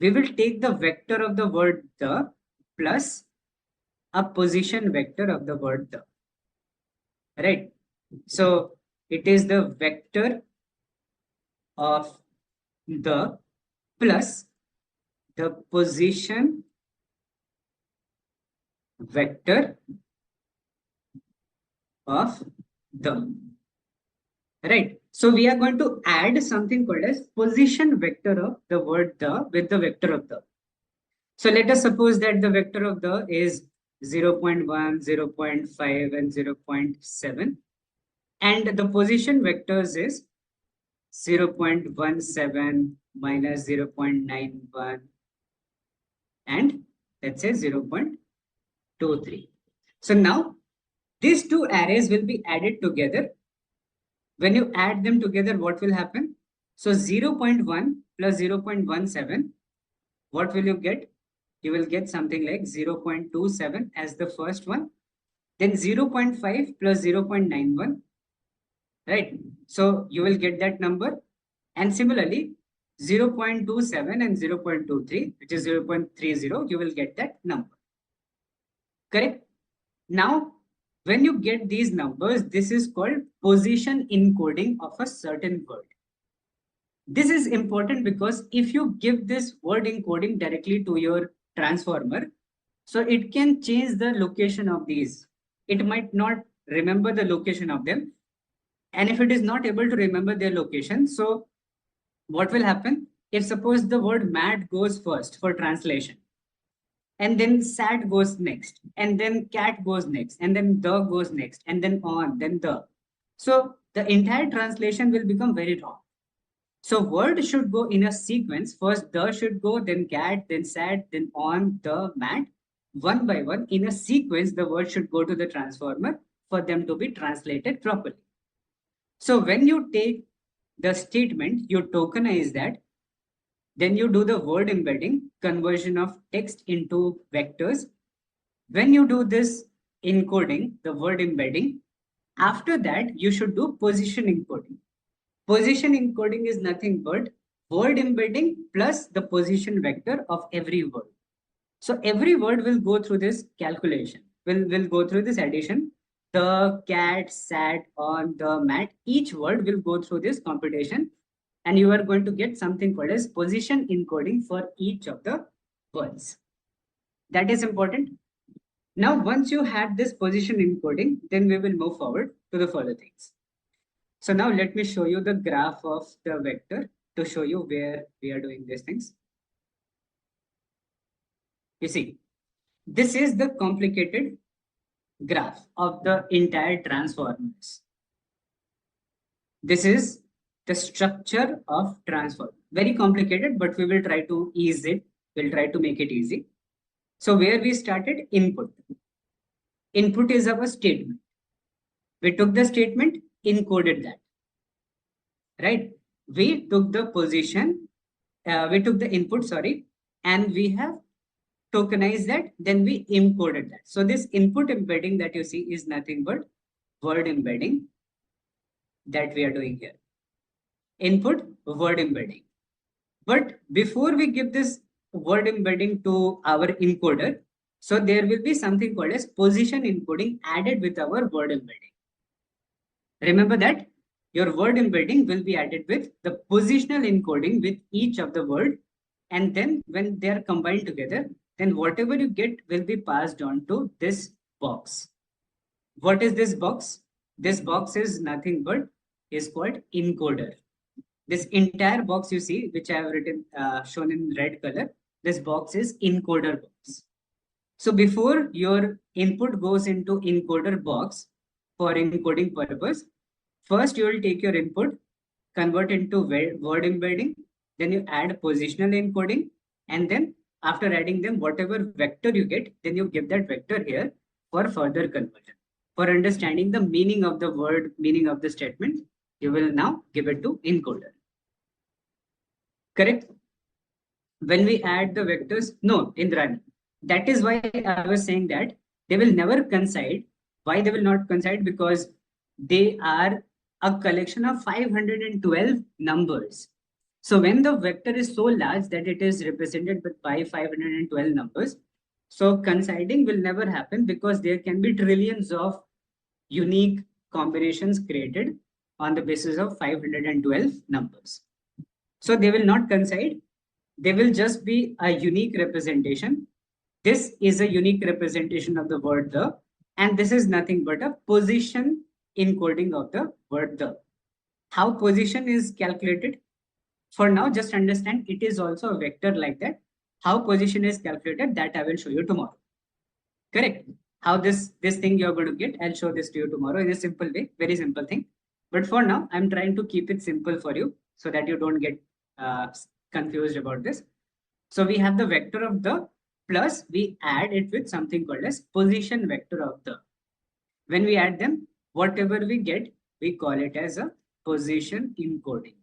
We will take the vector of the word the plus a position vector of the word the, right? So it is the vector of the plus the position vector of the, right? So we are going to add something called as position vector of the word the with the vector of the. So let us suppose that the vector of the is 0.1, 0.5, and 0.7. And the position vectors is 0.17 minus 0.91 and let's say 0.23. So now these two arrays will be added together. When you add them together, what will happen? So 0.1 plus 0.17, what will you get? You will get something like 0.27 as the first one, then 0.5 plus 0.91, right? So you will get that number. And similarly, 0.27 and 0.23, which is 0.30, you will get that number. Correct? Now, when you get these numbers, this is called position encoding of a certain word. This is important because if you give this word encoding directly to your transformer, so it can change the location of these. It might not remember the location of them. And if it is not able to remember their location, so what will happen? If suppose the word mad goes first for translation, and then sad goes next, and then cat goes next, and then the goes next, and then on, then the. So the entire translation will become very wrong. So word should go in a sequence. First the should go, then cat, then sad, then on, the, mad. One by one, in a sequence, the word should go to the transformer for them to be translated properly. So when you take the statement, you tokenize that, then you do the word embedding, conversion of text into vectors. When you do this encoding, the word embedding, after that, you should do position encoding. Position encoding is nothing but word embedding plus the position vector of every word. So every word will go through this calculation, will go through this addition. the cat sat on the mat. Each word will go through this computation, and you are going to get something called as position encoding for each of the words. That is important. Now, once you had this position encoding, then we will move forward to the further things. So now let me show you the graph of the vector to show you where we are doing these things. You see, this is the complicated graph of the entire transformers. This is the structure of transform. Very complicated, but we will try to ease it. We'll try to make it easy. So where we started, input. Input is our statement. We took the statement, encoded that, right? We took the position, we took the input, sorry, and we have tokenized that, then we encoded that. So this input embedding that you see is nothing but word embedding that we are doing here. Input, word embedding. But before we give this word embedding to our encoder, so there will be something called as position encoding added with our word embedding. Remember that your word embedding will be added with the positional encoding with each of the word. And then when they are combined together, then whatever you get will be passed on to this box. What is this box? This box is nothing but is called encoder. This entire box you see, which I have written, shown in red color, this box is encoder box. So before your input goes into encoder box for encoding purpose, first you will take your input, convert into word embedding, then you add positional encoding, and then after adding them, whatever vector you get, then you give that vector here for further conversion. For understanding the meaning of the word, meaning of the statement, you will now give it to encoder. Correct? When we add the vectors, no, Indrani. That is why I was saying that they will never coincide. Why they will not coincide? Because they are a collection of 512 numbers. So when the vector is so large that it is represented by 512 numbers, so coinciding will never happen because there can be trillions of unique combinations created on the basis of 512 numbers. So they will not coincide. They will just be a unique representation. This is a unique representation of the word the, and this is nothing but a position encoding of the word the. How position is calculated? For now, just understand it is also a vector like that. How position is calculated, that I will show you tomorrow. Correct? How this thing you're going to get, I'll show this to you tomorrow in a simple way, very simple thing. But for now, I'm trying to keep it simple for you so that you don't get confused about this. So we have the vector of the plus we add it with something called as position vector of the. When we add them, whatever we get, we call it as a position encoding.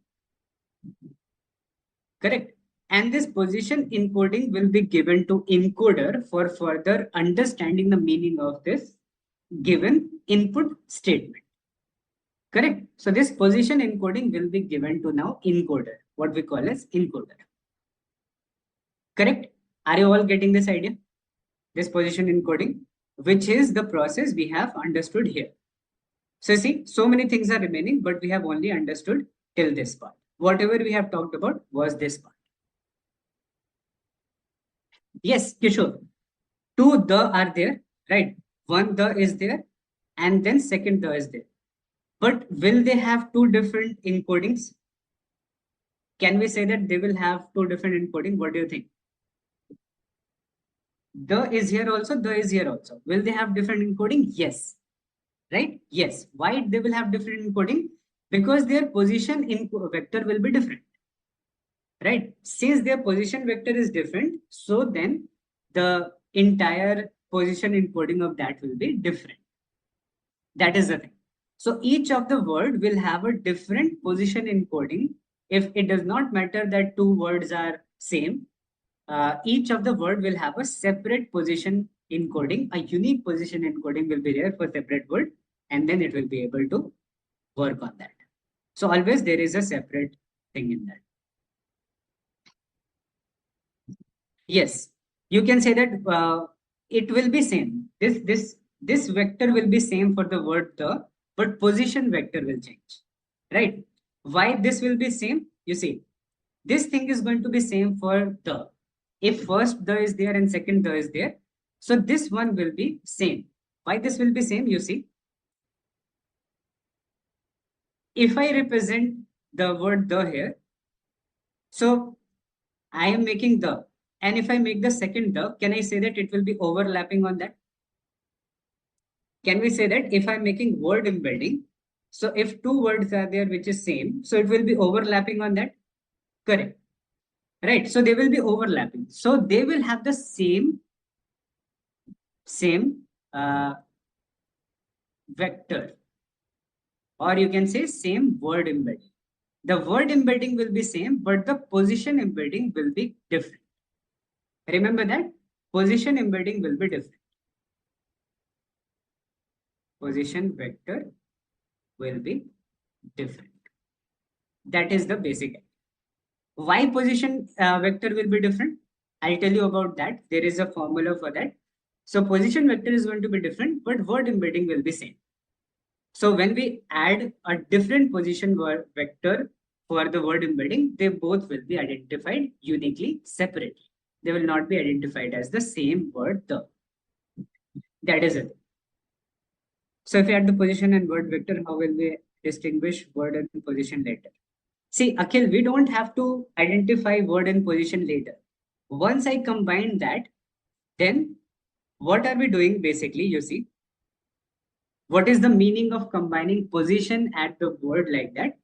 Correct? And this position encoding will be given to encoder for further understanding the meaning of this given input statement. Correct? So this position encoding will be given to now encoder, what we call as encoder. Correct? Are you all getting this idea? This position encoding, which is the process we have understood here. So see, so many things are remaining, but we have only understood till this part. Whatever we have talked about was this part. Yes, Kishore. Two the are there, right? One the is there, and then second the is there. But will they have two different encodings? Can we say that they will have two different encoding? What do you think? The is here also, the is here also. Will they have different encoding? Yes. Right? Yes. Why they will have different encoding? Because their position in vector will be different. Right? Since their position vector is different, so then the entire position encoding of that will be different. That is the thing. So each of the word will have a different position encoding. If it does not matter that two words are same, each of the word will have a separate position encoding. A unique position encoding will be there for separate word, and then it will be able to work on that. So always there is a separate thing in that. Yes, you can say that it will be same. this vector will be same for the word the, but position vector will change, right? Why this will be same? You see, this thing is going to be same for the. If first the is there and second the is there, so this one will be same. Why this will be same? You see, if I represent the word the here, so I am making the, and if I make the second the, can I say that it will be overlapping on that? Can we say that if I'm making word embedding, so if two words are there which is same, so it will be overlapping on that? Correct. Right. So they will be overlapping. So they will have the same vector, or you can say same word embedding. The word embedding will be same, but the position embedding will be different. Remember that position embedding will be different. Position vector will be different. That is the basic idea. Why position vector will be different? I'll tell you about that. There is a formula for that. So position vector is going to be different, but word embedding will be same. So when we add a different position word vector for the word embedding, they both will be identified uniquely, separately. They will not be identified as the same word the. That is it. So if you add the position and word vector, how will we distinguish word and position later? See, Akhil, we don't have to identify word and position later. Once I combine that, then what are we doing basically? You see, what is the meaning of combining position at the word like that?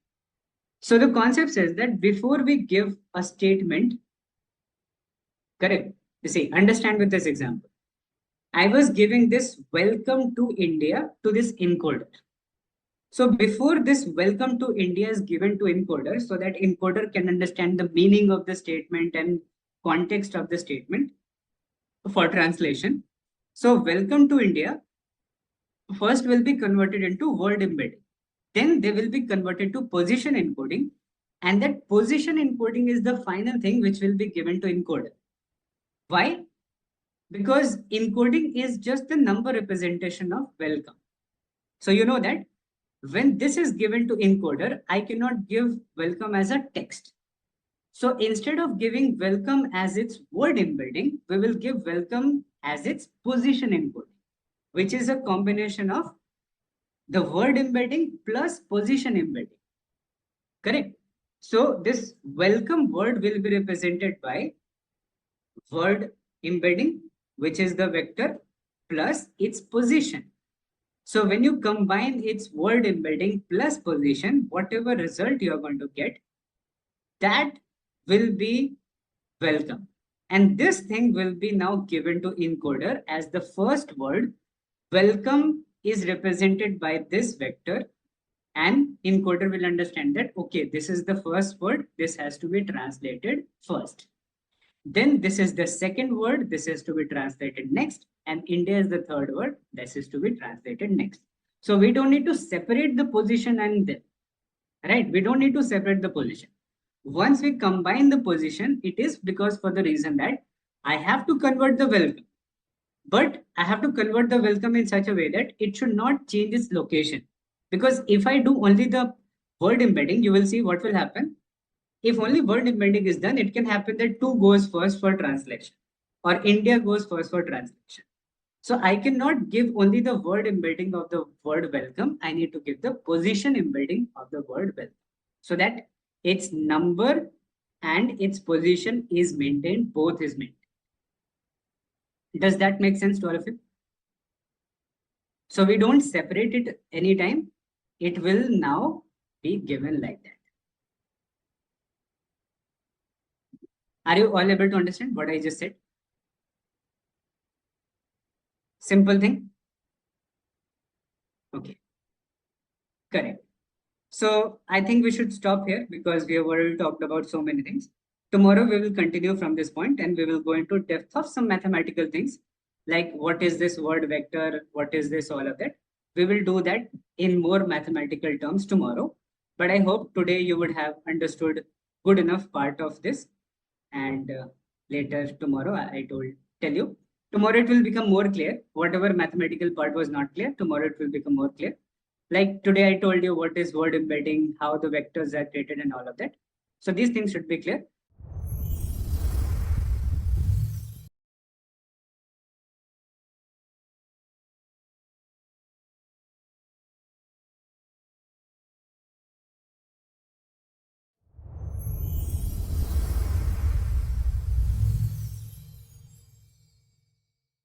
So the concept says that before we give a statement, correct? You see, understand with this example. I was giving this welcome to India to this encoder. So before this welcome to India is given to encoder, so that encoder can understand the meaning of the statement and context of the statement for translation. So welcome to India first will be converted into word embedding. Then they will be converted to position encoding. And that position encoding is the final thing which will be given to encoder. Why? Because encoding is just the number representation of welcome. So you know that when this is given to encoder, I cannot give welcome as a text. So instead of giving welcome as its word embedding, we will give welcome as its position encoding, which is a combination of the word embedding plus position embedding. Correct. So this welcome word will be represented by word embedding, which is the vector plus its position. So when you combine its word embedding plus position, whatever result you are going to get, that will be welcome. And this thing will be now given to encoder as the first word. Welcome is represented by this vector, and encoder will understand that, okay, this is the first word, this has to be translated first. Then this is the second word, this is to be translated next, and India is the third word, this is to be translated next. So we don't need to separate the position and the, right? We don't need to separate the position. Once we combine the position, it is because for the reason that I have to convert the welcome, but I have to convert the welcome in such a way that it should not change its location. Because if I do only the word embedding, you will see what will happen. If only word embedding is done, it can happen that two goes first for translation or India goes first for translation. So I cannot give only the word embedding of the word welcome. I need to give the position embedding of the word welcome so that its number and its position is maintained, both is maintained. Does that make sense to all of you? So we don't separate it anytime. It will now be given like that. Are you all able to understand what I just said? Simple thing. Okay, correct. So I think we should stop here because we have already talked about so many things. Tomorrow we will continue from this point and we will go into depth of some mathematical things like what is this word vector, what is this, all of that. We will do that in more mathematical terms tomorrow. But I hope today you would have understood good enough part of this, and later tomorrow I told tell you Tomorrow it will become more clear. Whatever mathematical part was not clear, tomorrow it will become more clear. Like today, I told you what is word embedding, how the vectors are created, and all of that. So these things should be clear.